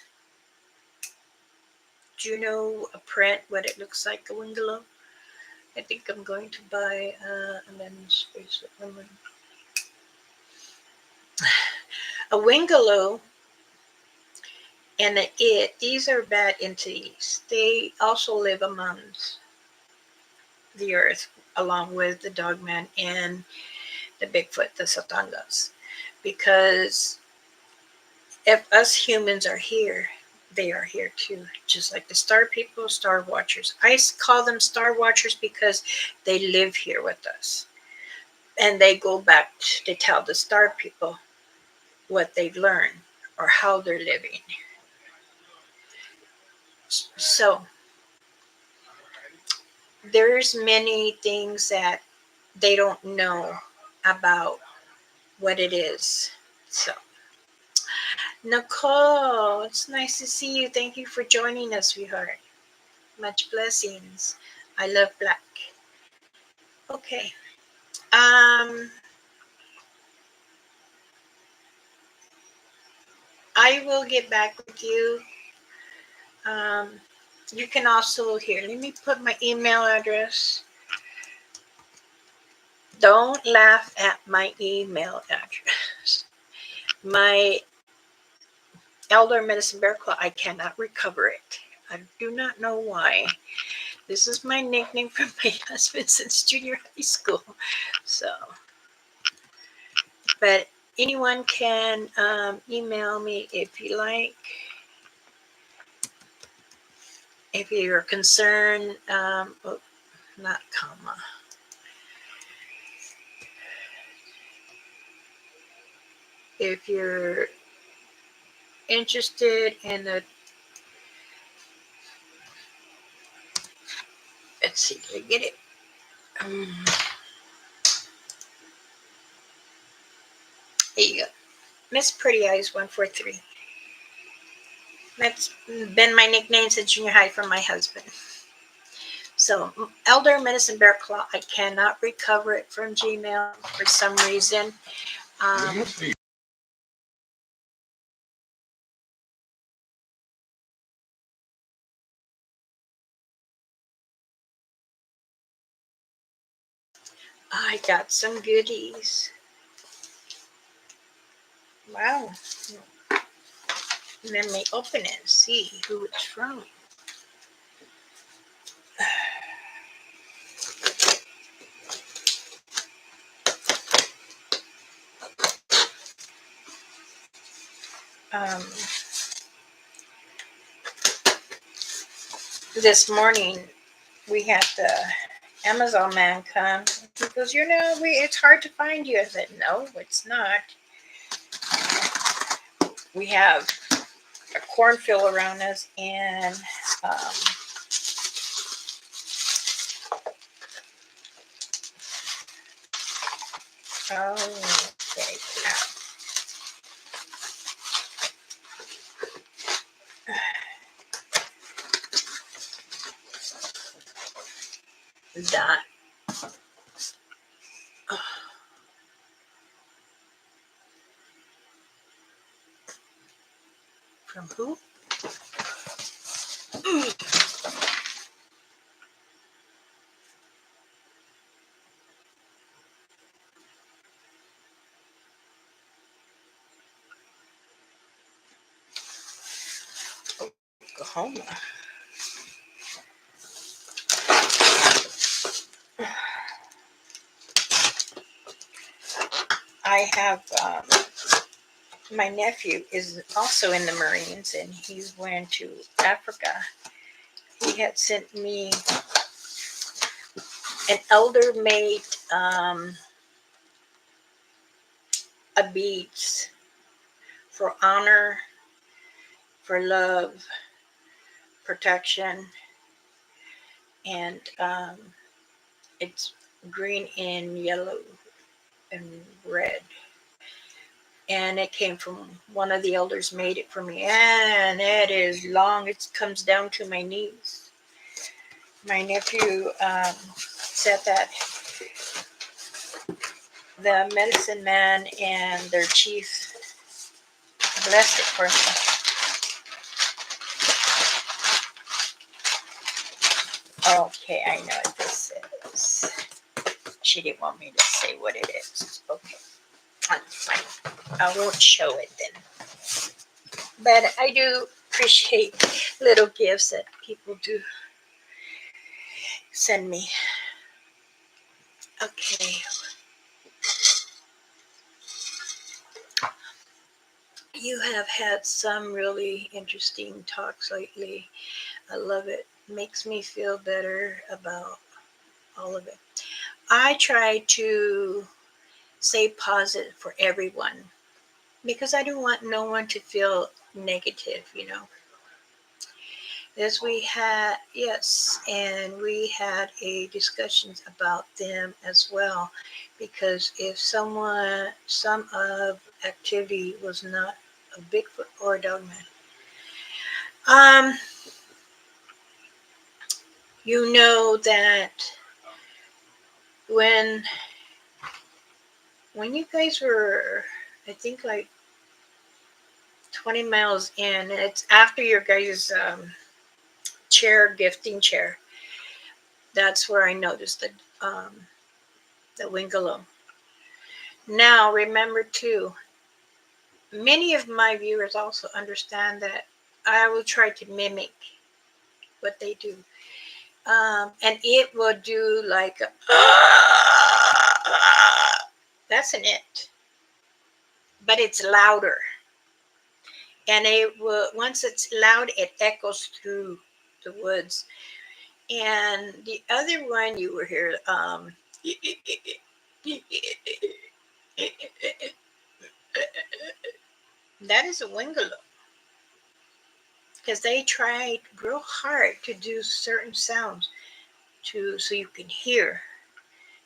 Do you know a print what it looks like, a wingaloo? I think I'm going to buy a lemon space. A wingaloo and these are bad entities. They also live amongst the earth along with the dogman and the Bigfoot, the Satangas. Because if us humans are here, they are here too. Just like the star people, star watchers. I call them star watchers because they live here with us. And they go back to tell the star people what they've learned or how they're living. So there's many things that they don't know about what it is. So Nicole, it's nice to see you. Thank you for joining us, sweetheart. Much blessings. I love black. Okay. I will get back with you. Um, you can also here. Let me put my email address. Don't laugh at my email address. My Elder Medicine Bear Claw, I cannot recover it. I do not know why. This is my nickname from my husband since junior high school. So, but anyone can email me if you like. If you're concerned, not comma. If you're interested in the, let's see, did I get it? There you go. Miss Pretty Eyes 143. That's been my nickname since junior high from my husband. So, Elder Medicine Bear Claw, I cannot recover it from Gmail for some reason. I got some goodies. Wow. Let me open it and see who it's from. Um, this morning we had the Amazon man come. He goes, it's hard to find you. I said, no, it's not. We have a cornfield around us, and okay, that from who? Oklahoma. I have my nephew is also in the Marines, and he went to Africa. He had sent me an elder made a beads for honor, for love, protection, and it's green and yellow and red. And it came from one of the elders made it for me, and it is long. It comes down to my knees. My nephew said that the medicine man and their chief blessed it for me. Okay, I know what this is. She didn't want me to say what it is. Okay, fine. I won't show it then. But I do appreciate little gifts that people do send me. Okay. You have had some really interesting talks lately. I love it. Makes me feel better about all of it. I try to say positive for everyone because I don't want no one to feel negative. And we had a discussions about them as well, because if some of activity was not a Bigfoot or a Dogman, um, you know that when you guys were, I think like 20 miles in, it's after your guys' gifting chair. That's where I noticed the Wingalo. Now, remember too, many of my viewers also understand that I will try to mimic what they do. And it will do like that's an it, but it's louder. And it will, once it's loud, it echoes through the woods. And the other one you will hear, that is a wingalo, because they tried real hard to do certain sounds so you can hear,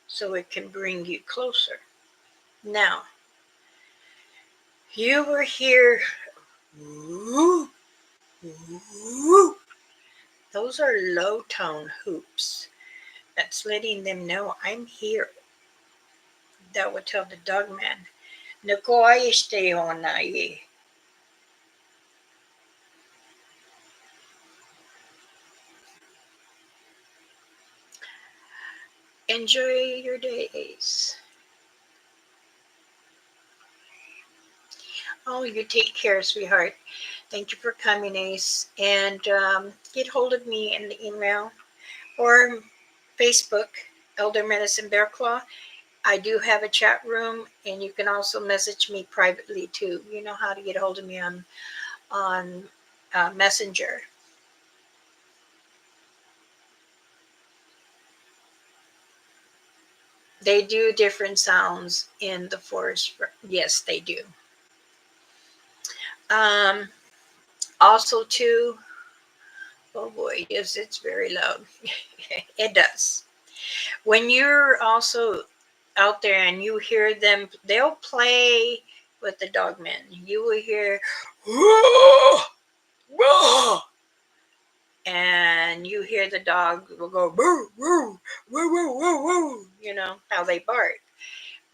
so it can bring you closer. Now, you were here. Woo, woo. Those are low tone hoops. That's letting them know I'm here. That would tell the dog man, Nakoy stay on ye. Enjoy your days. Oh, you take care, sweetheart. Thank you for coming, Ace. And get hold of me in the email or Facebook, Elder Medicine Bear Claw. I do have a chat room, and you can also message me privately too. You know how to get a hold of me on Messenger. They do different sounds in the forest. Yes, they do. Um, Also, too. Oh boy, yes, it's very loud. It does. When you're also out there and you hear them, they'll play with the dogmen. You will hear, "Whoa, whoa," and you hear the dog will go, "Woo, woo, woo, woo, woo, woo." You know how they bark.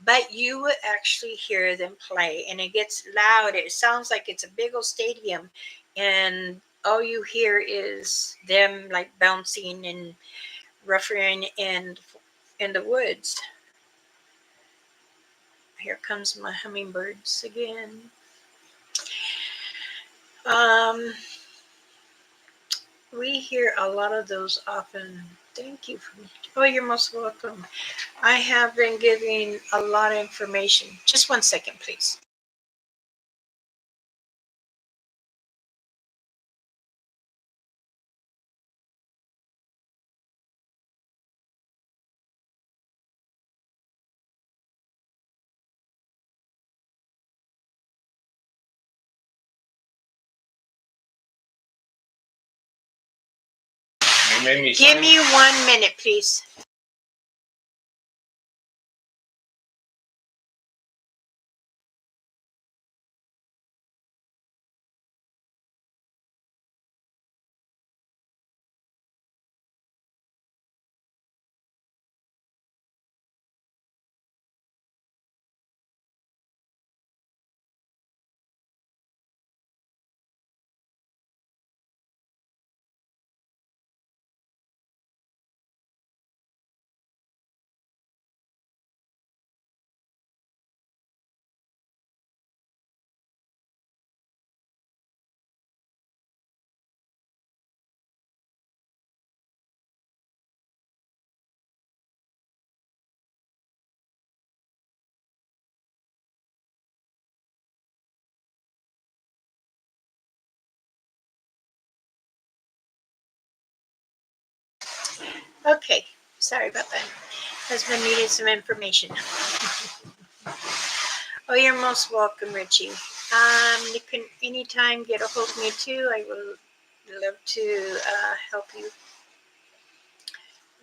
But you would actually hear them play, and it gets loud. It sounds like it's a big old stadium, and all you hear is them like bouncing and roughing in the woods. Here comes my hummingbirds again. Um, we hear a lot of those often. Thank you for. Oh, you're most welcome. I have been giving a lot of information. Just 1 second, please. Give me 1 minute, please. Okay, sorry about that. Husband needed some information. Oh, you're most welcome, Richie. You can anytime get a hold of me too. I will love to help you.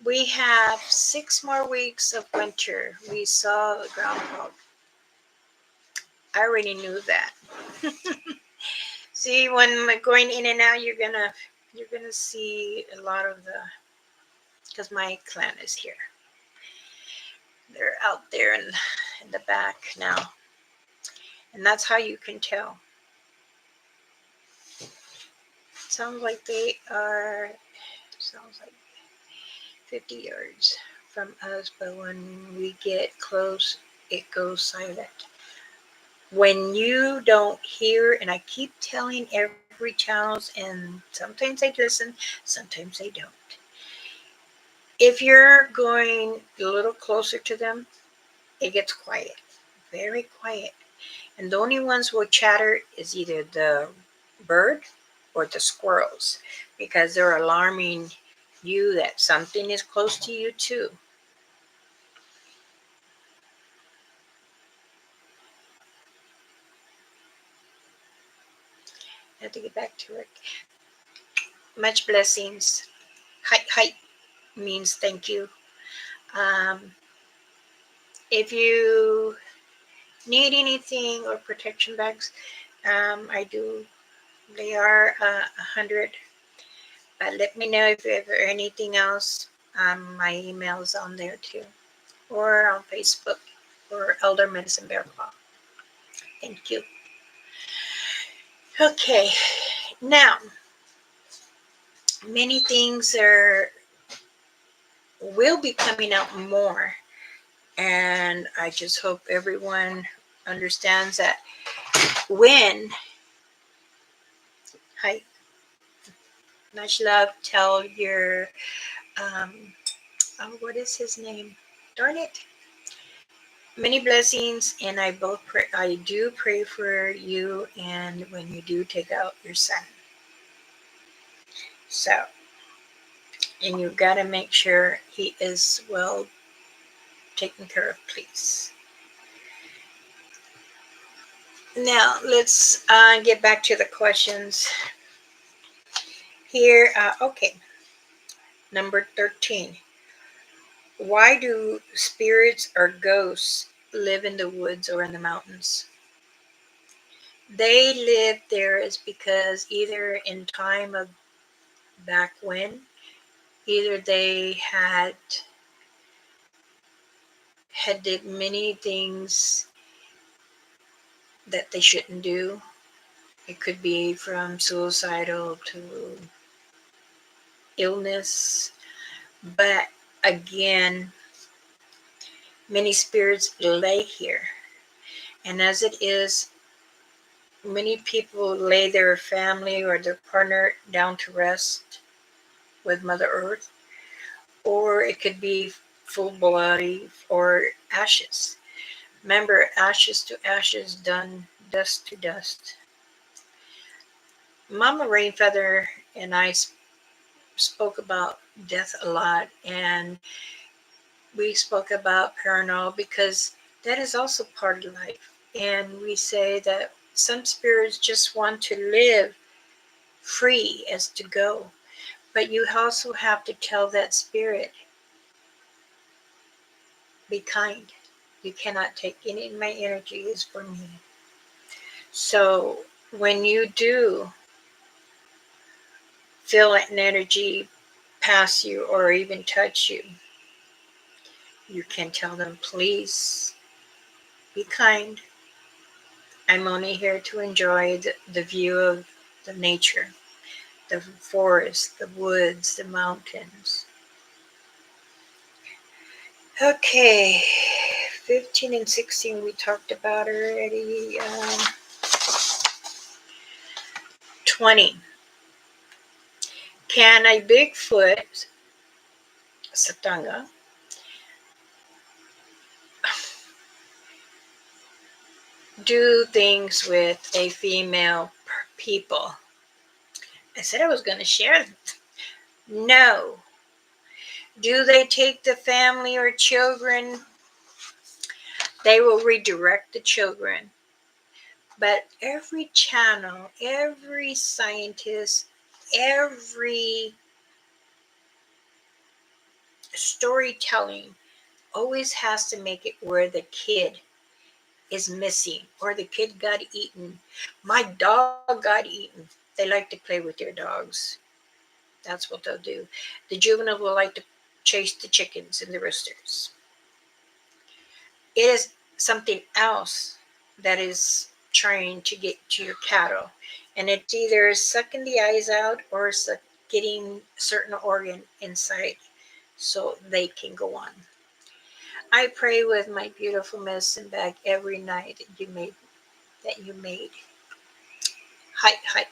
We have 6 more weeks of winter. We saw the groundhog. I already knew that. See, when we're going in and out, you're gonna see a lot of the because my clan is here. They're out there in the back now, and that's how you can tell. Sounds like they are. Sounds like 50 yards from us, but when we get close, it goes silent. When you don't hear, and I keep telling every channels, and sometimes they listen, sometimes they don't. If you're going a little closer to them, it gets quiet, very quiet. And the only ones who will chatter is either the bird or the squirrels because they're alarming you that something is close to you too. I have to get back to work. Much blessings. Hi means thank you. Um, if you need anything or protection bags, I do. They are 100. But let me know if ever anything else. My email is on there too, or on Facebook, or Elder Medicine Bear Claw. Thank you. Okay, now many things are will be coming out more, and I just hope everyone understands that when I much love tell your oh, what is his name? Darn it. Many blessings, and I do pray for you, and when you do take out your son. So, and you got to make sure he is well taken care of, please. Now, let's get back to the questions here. Okay, number 13. Why do spirits or ghosts live in the woods or in the mountains? They live there is because either in time of back when, either they had did many things that they shouldn't do. It could be from suicidal to illness. But again, many spirits lay here. And as it is, many people lay their family or their partner down to rest with Mother Earth, or it could be full body or ashes. Remember, ashes to ashes, done dust to dust. Mama Rainfeather and I spoke about death a lot, and we spoke about paranormal because that is also part of life. And we say that some spirits just want to live free as to go, but you also have to tell that spirit, be kind. You cannot take any of my energy is for me. So when you do feel an energy pass you or even touch you, you can tell them, please be kind. I'm only here to enjoy the view of the nature, the forest, the woods, the mountains. Okay, 15 and 16 we talked about already. 20. Can a Bigfoot, Satanga, do things with a female people? I said I was going to share them. No. Do they take the family or children? They will redirect the children. But every channel, every scientist, every storytelling always has to make it where the kid is missing or the kid got eaten. My dog got eaten. They like to play with their dogs. That's what they'll do. The juvenile will like to chase the chickens and the roosters. It is something else that is trying to get to your cattle. And it's either sucking the eyes out or getting certain organ inside so they can go on. I pray with my beautiful medicine bag every night that you made. Hi, hi.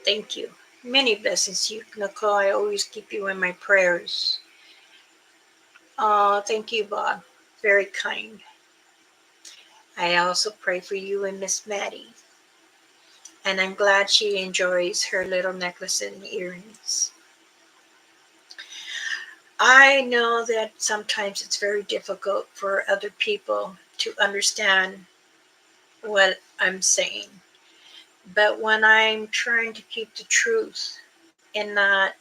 Thank you. Many blessings to you, Nicole. I always keep you in my prayers. Oh, thank you, Bob. Very kind. I also pray for you and Miss Maddie. And I'm glad she enjoys her little necklace and earrings. I know that sometimes it's very difficult for other people to understand what I'm saying. But when I'm trying to keep the truth and not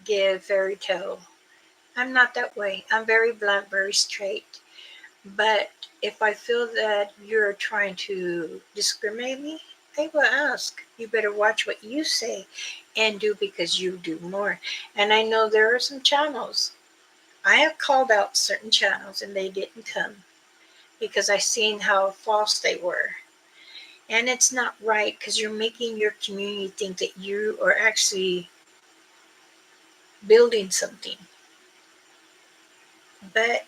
give fairy tale, I'm not that way. I'm very blunt, very straight. But if I feel that you're trying to discriminate me, I will ask. You better watch what you say and do because you do more. And I know there are some channels. I have called out certain channels and they didn't come because I seen how false they were. And it's not right because you're making your community think that you are actually building something. But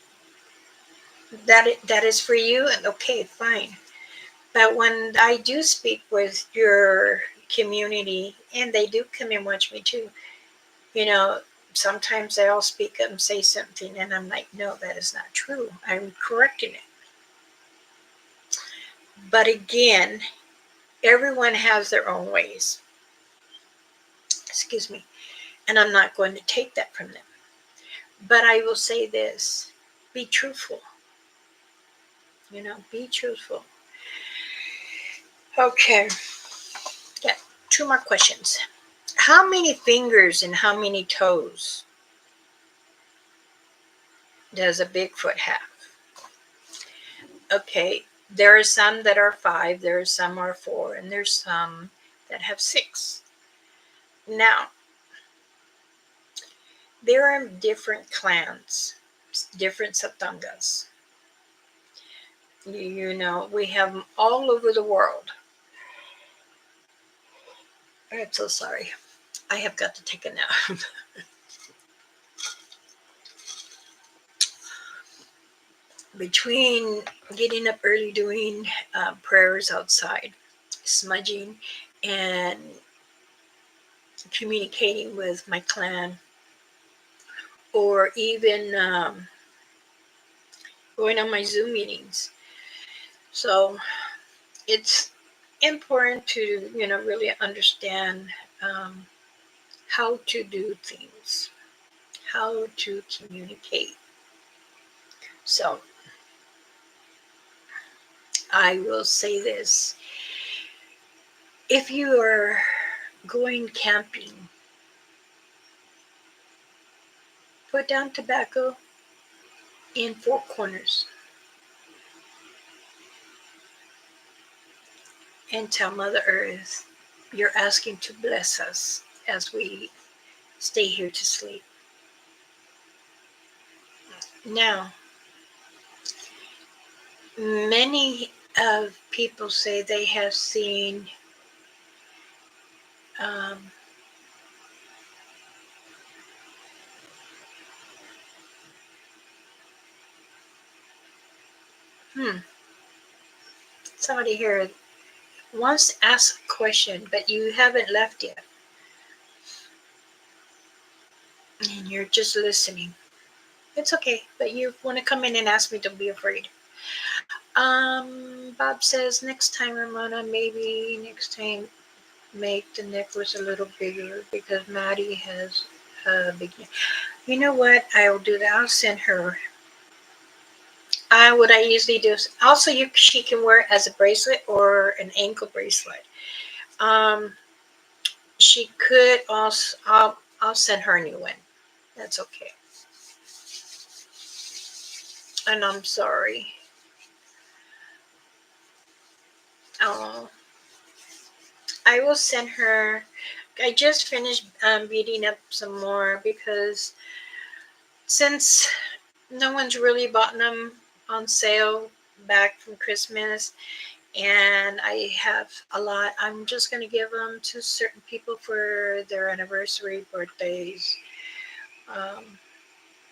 that is for you, and okay, fine. But when I do speak with your community, and they do come and watch me too, you know, sometimes they'll speak up and say something, and I'm like, no, that is not true. I'm correcting it. But again, everyone has their own ways. Excuse me. And I'm not going to take that from them. But I will say this, be truthful. Be truthful. Okay, got two more questions. How many fingers and how many toes does a Bigfoot have? Okay, there are some that are five, there are some are four, and there's some that have six. Now, there are different clans, different satangas. We have them all over the world. I'm so sorry. I have got to take a nap. Between getting up early doing prayers outside, smudging, and communicating with my clan, or even going on my Zoom meetings. So it's important to, really understand um, how to do things, how to communicate. So I will say this, if you are going camping, put down tobacco in four corners and tell Mother Earth you're asking to bless us as we stay here to sleep. Now, many of people say they have seen um, hmm, somebody here wants to ask a question, but you haven't left yet, and you're just listening. It's okay, but you want to come in and ask me, don't be afraid. Bob says next time, Ramona, maybe next time make the necklace a little bigger because Maddie has a big neck. You know what? I'll do that. I'll send her. What I usually do is also she can wear it as a bracelet or an ankle bracelet. Um, she could also. I'll send her a new one. That's okay. And I'm sorry. Oh, I will send her. I just finished beating up some more because since no one's really bought them on sale back from Christmas, and I have a lot, I'm just going to give them to certain people for their anniversary, birthdays. Um,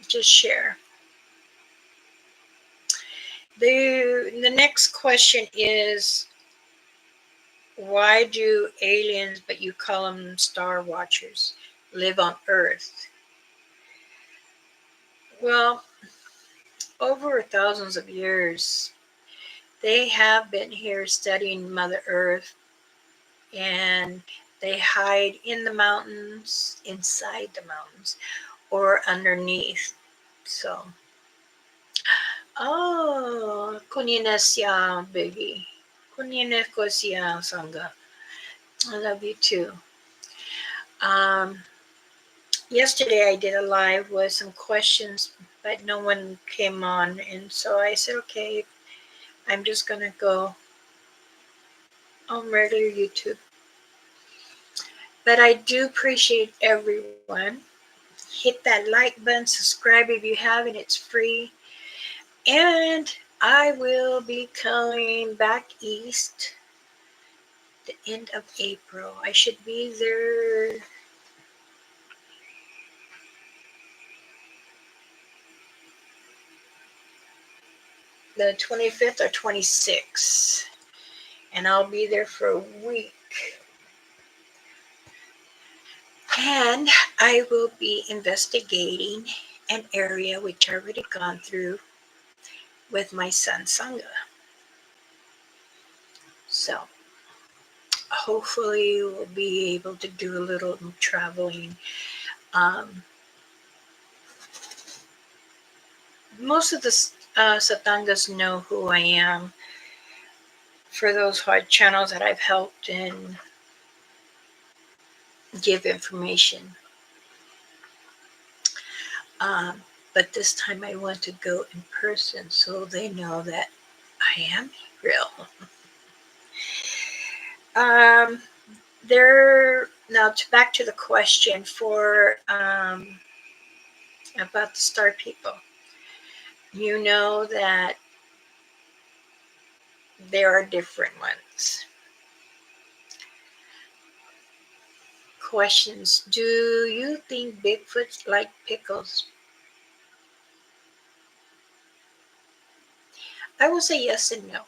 just share. The next question is, why do aliens, but you call them star watchers, live on Earth? Well, over thousands of years, they have been here studying Mother Earth, and they hide in the mountains, inside the mountains, or underneath. So, oh, kunina siya, baby. Kunina ko siya, Sangha. I love you too. Um, Yesterday I did a live with some questions, but no one came on, and so I said, okay, I'm just gonna go on regular YouTube. But I do appreciate everyone. Hit that like button, subscribe if you haven't, it's free. And I will be coming back east the end of April. I should be there the 25th or 26th. And I'll be there for a week. And I will be investigating an area which I already gone through with my son Sangha. So hopefully we'll be able to do a little traveling. Um, Most of the Satangas know who I am for those hard channels that I've helped and give information. Um, but this time I want to go in person so they know that I am real. Um, there now back to the question for about the star people. You know that there are different ones. Questions. Do you think Bigfoot's like pickles? I will say yes and no.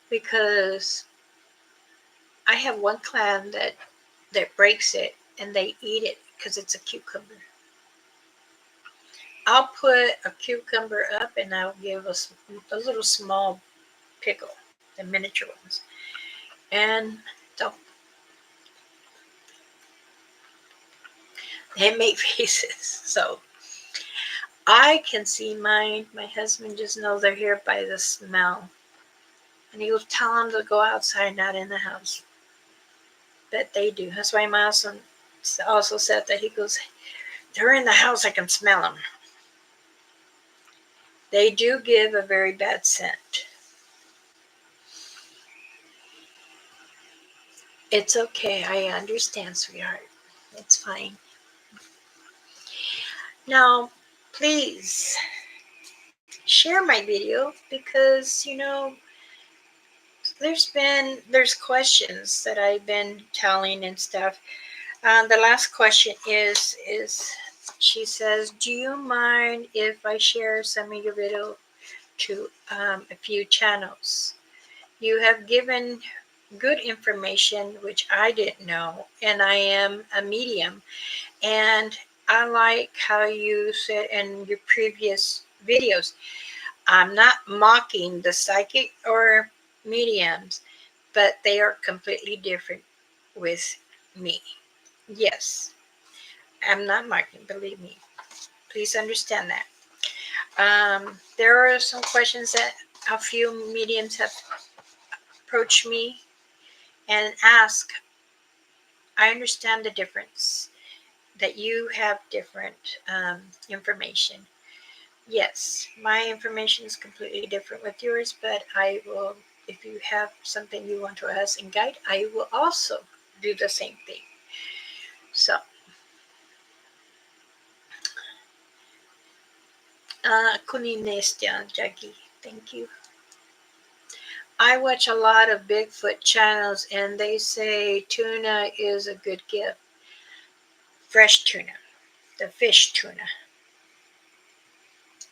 Because I have one clan that breaks it and they eat it because it's a cucumber. I'll put a cucumber up and I'll give a little small pickle, the miniature ones, and don't. They make faces. So I can see mine. My husband just knows they're here by the smell. And he will tell them to go outside, not in the house. But they do. That's why my husband also said that he goes, they're in the house, I can smell them. They do give a very bad scent. It's okay. I understand, sweetheart. It's fine. Now, please share my video because, there's questions that I've been telling and stuff. The last question is she says, do you mind if I share some of your video to a few channels? You have given good information, which I didn't know, and I am a medium. And I like how you said in your previous videos, I'm not mocking the psychic or mediums, but they are completely different with me. Yes, I'm not mocking, believe me. Please understand that. There are some questions that a few mediums have approached me and ask. I understand the difference that you have different information. Yes, my information is completely different with yours, but I will, if you have something you want to ask and guide, I will also do the same thing. So, Kuninestya Jackie, thank you. I watch a lot of Bigfoot channels and they say tuna is a good gift. Fresh tuna, the fish tuna.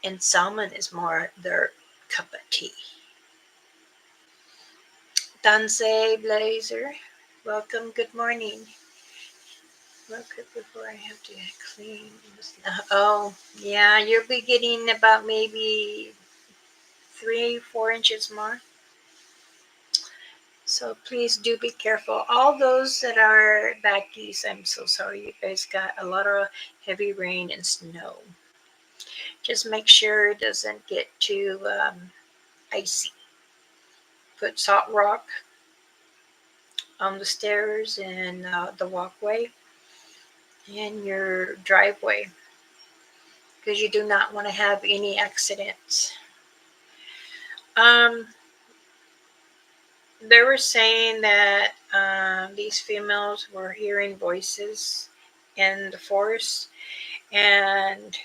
And salmon is more their cup of tea. Danse Blazer, welcome, good morning. Real quick before I have to clean this. Oh, yeah, you'll be getting about maybe 3, 4 inches more. So please do be careful. All those that are back east, I'm so sorry. You guys got a lot of heavy rain and snow. Just make sure it doesn't get too icy. Put salt rock on the stairs and the walkway and your driveway because you do not want to have any accidents. Um, they were saying that these females were hearing voices in the forest, and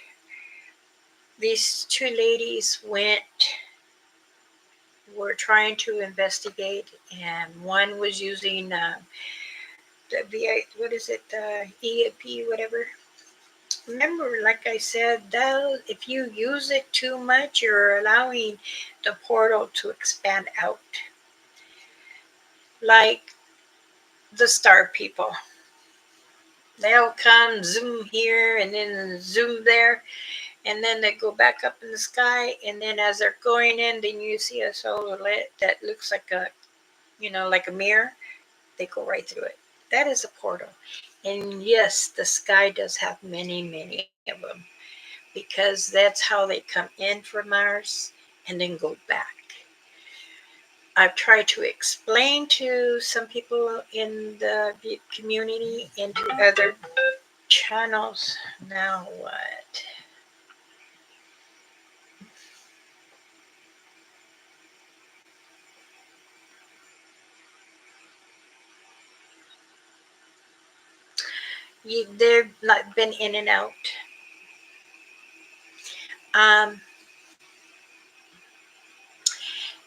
these two ladies were trying to investigate, and one was using the what is it, the EAP, whatever. Remember, like I said, that if you use it too much, you're allowing the portal to expand out. Like the star people. They'll come zoom here and then zoom there, and then they go back up in the sky, and then as they're going in, then you see a solar lit that looks like a, like a mirror. They go right through it. That is a portal. And yes, the sky does have many, many of them, because that's how they come in from Mars and then go back. I've tried to explain to some people in the community and to other channels. Now what? They've not been in and out. Um,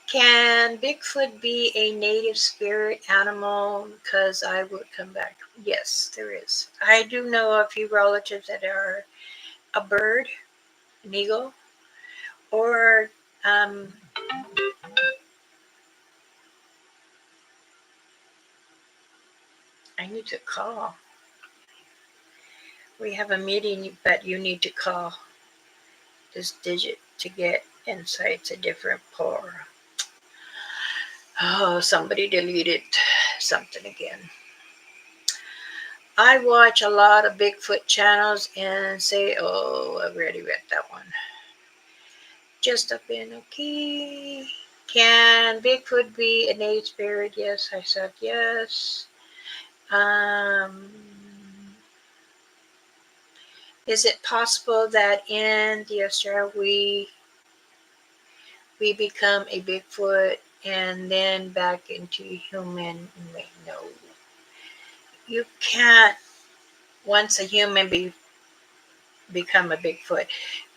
can Bigfoot be a native spirit animal? Because I would come back. Yes, there is. I do know a few relatives that are a bird, an eagle, or um, I need to call. We have a meeting, but you need to call this digit to get insights a different pour. Oh, somebody deleted something again. I watch a lot of Bigfoot channels and say, oh, I've already read that one. Just up in okay. Can Bigfoot be a native spirit? Yes, I said yes. Um, is it possible that in the Australia we become a Bigfoot and then back into human? Wait, no. You can't once a human become a Bigfoot.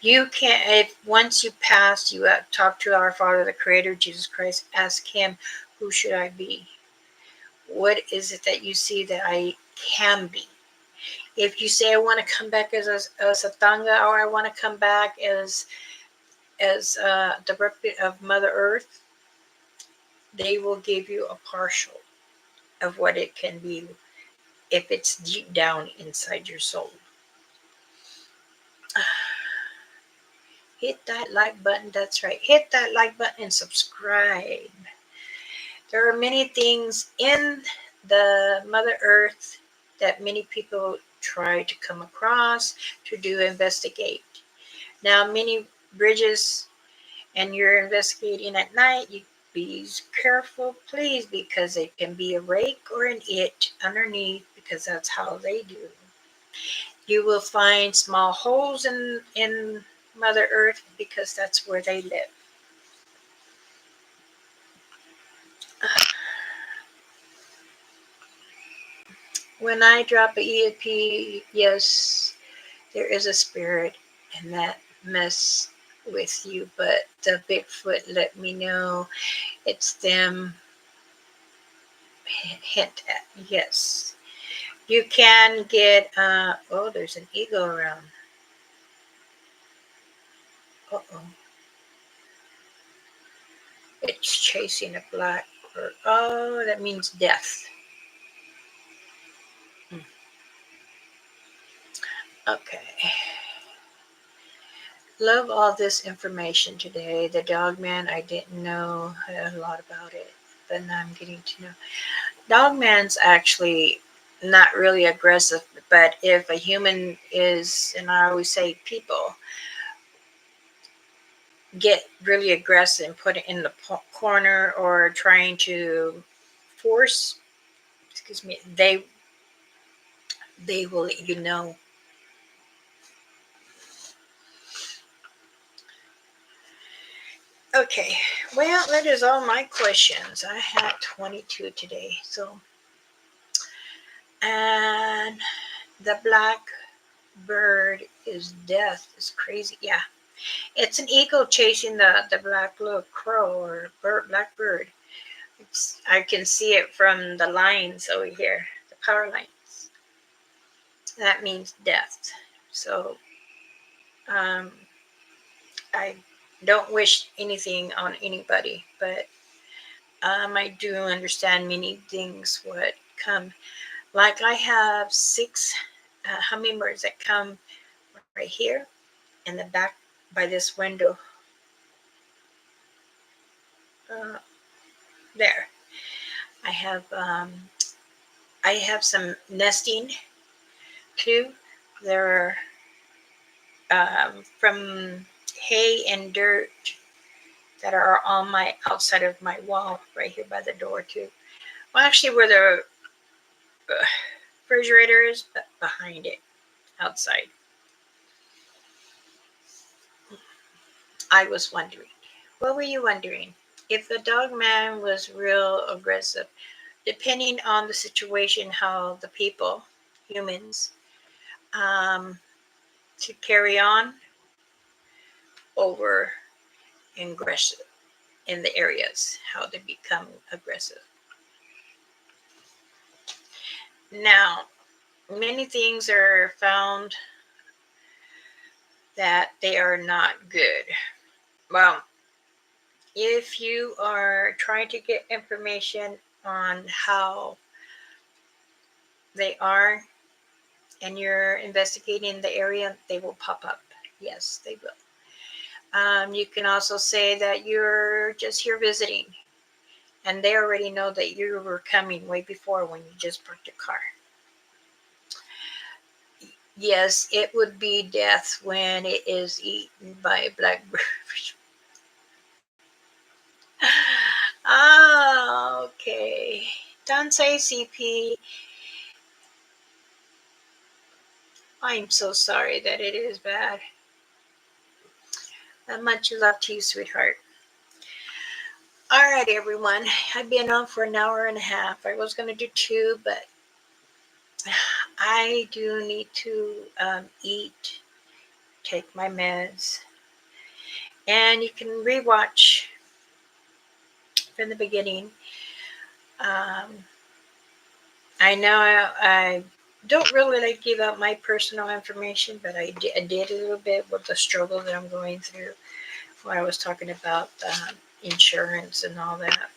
You can't, if once you pass, you talk to our Father, the Creator, Jesus Christ, ask Him, who should I be? What is it that you see that I can be? If you say I want to come back as a Thanga, or I want to come back as the replica of Mother Earth, they will give you a partial of what it can be if it's deep down inside your soul. Hit that like button. That's right. Hit that like button and subscribe. There are many things in the Mother Earth that many people try to come across to do investigate. Now, many bridges, and you're investigating at night, you be careful, please, because it can be a rake or an it underneath, because that's how they do. You will find small holes in Mother Earth because that's where they live. When I drop a EAP, yes, there is a spirit and that mess with you, but the Bigfoot let me know it's them. Hint at yes. You can get oh, there's an eagle around. Uh-oh. It's chasing a black bird. Oh, that means death. Hmm. Okay. Love all this information today. The dog man, I didn't know a lot about it, but now I'm getting to know. Dog man's actually not really aggressive, but if a human is, and I always say people, get really aggressive and put it in the corner or trying to force, excuse me, they will let you know. Okay, well, that is all my questions. I had 22 today, so. And the black bird is death. Is crazy. Yeah, it's an eagle chasing the black little crow or black bird. I can see it from the lines over here, the power lines. That means death. So um, I don't wish anything on anybody, but I do understand many things would come. Like I have 6 hummingbirds that come right here. in the back by this window. There, I have some nesting too. They're from hay and dirt that are on my outside of my wall right here by the door too. Well, actually, where the refrigerator is, but behind it, outside. I was wondering, what were you wondering? If the dog man was real aggressive, depending on the situation, how the people, humans, um, to carry on over aggressive in the areas, how they become aggressive. Now, many things are found that they are not good. Well, if you are trying to get information on how they are and you're investigating the area, they will pop up. Yes, they will. You can also say that you're just here visiting and they already know that you were coming way before when you just parked your car. Yes, it would be death when it is eaten by blackbird. Ah, okay. Don't say CP. I'm so sorry that it is bad. Much love to you, sweetheart. All right, everyone. I've been on for an hour and a half. I was going to do 2, but I do need to eat, take my meds, and you can rewatch from the beginning. Um, I know I don't really like give out my personal information, but I did a little bit with the struggle that I'm going through. When I was talking about insurance and all that,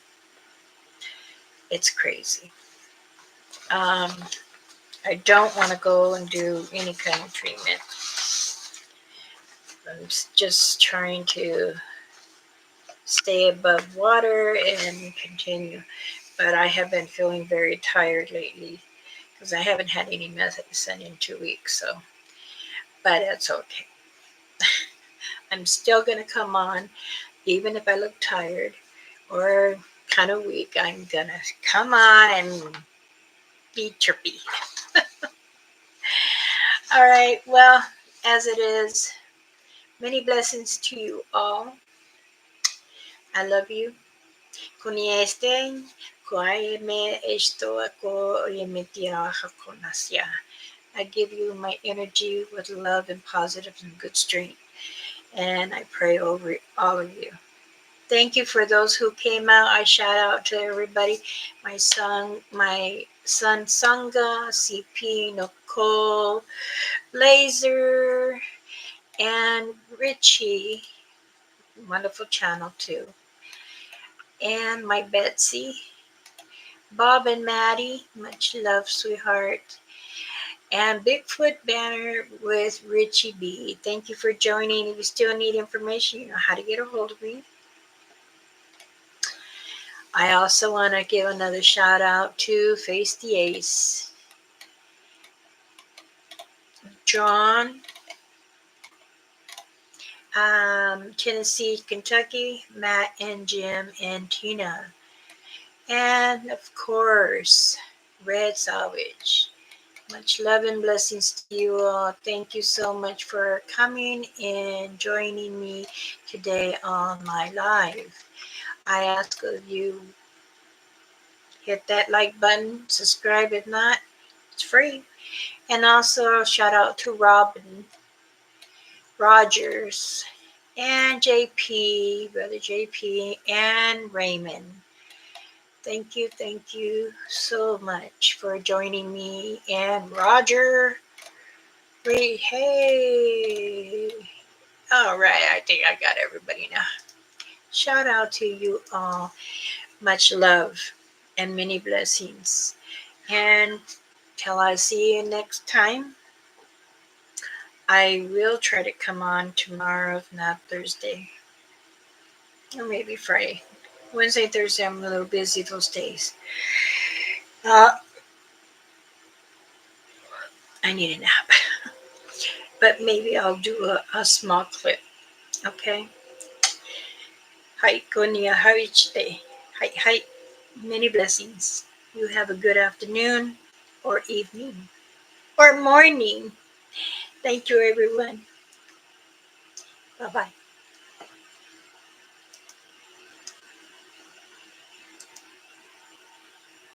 it's crazy. Um, I don't want to go and do any kind of treatment. I'm just trying to stay above water and continue. But I have been feeling very tired lately because I haven't had any medicine in 2 weeks. So, but it's okay. I'm still going to come on, even if I look tired or kind of weak. I'm going to come on and be chirpy. All right. Well, as it is, many blessings to you all. I love you. Kunieste, kuaime esto ako yemitiaha konasya. I give you my energy with love and positive and good strength. And I pray over all of you. Thank you for those who came out. I shout out to everybody. My son Sangha, CP, Nicole, Laser, and Richie. Wonderful channel too. And my Betsy, Bob and Maddie. Much love, sweetheart. And Bigfoot Banner with Richie B. Thank you for joining. If you still need information, you know how to get a hold of me. I also want to give another shout out to Face the Ace, John, Tennessee, Kentucky, Matt and Jim and Tina. And of course, Red Salvage. Much love and blessings to you all. Thank you so much for coming and joining me today on my live. I ask of you, hit that like button, subscribe if not, it's free. And also shout out to Robin Rogers and JP, Brother JP, and Raymond. Thank you so much for joining me. And Roger, hey. All right, I think I got everybody now. Shout out to you all. Much love and many blessings. And till I see you next time, I will try to come on tomorrow, if not Thursday, or maybe Friday. Wednesday, Thursday, I'm a little busy those days. Uh, I need a nap, but maybe I'll do a small clip. Okay. Hai konia harichite. Hai hai. Many blessings. You have a good afternoon or evening or morning. Thank you, everyone. Bye bye.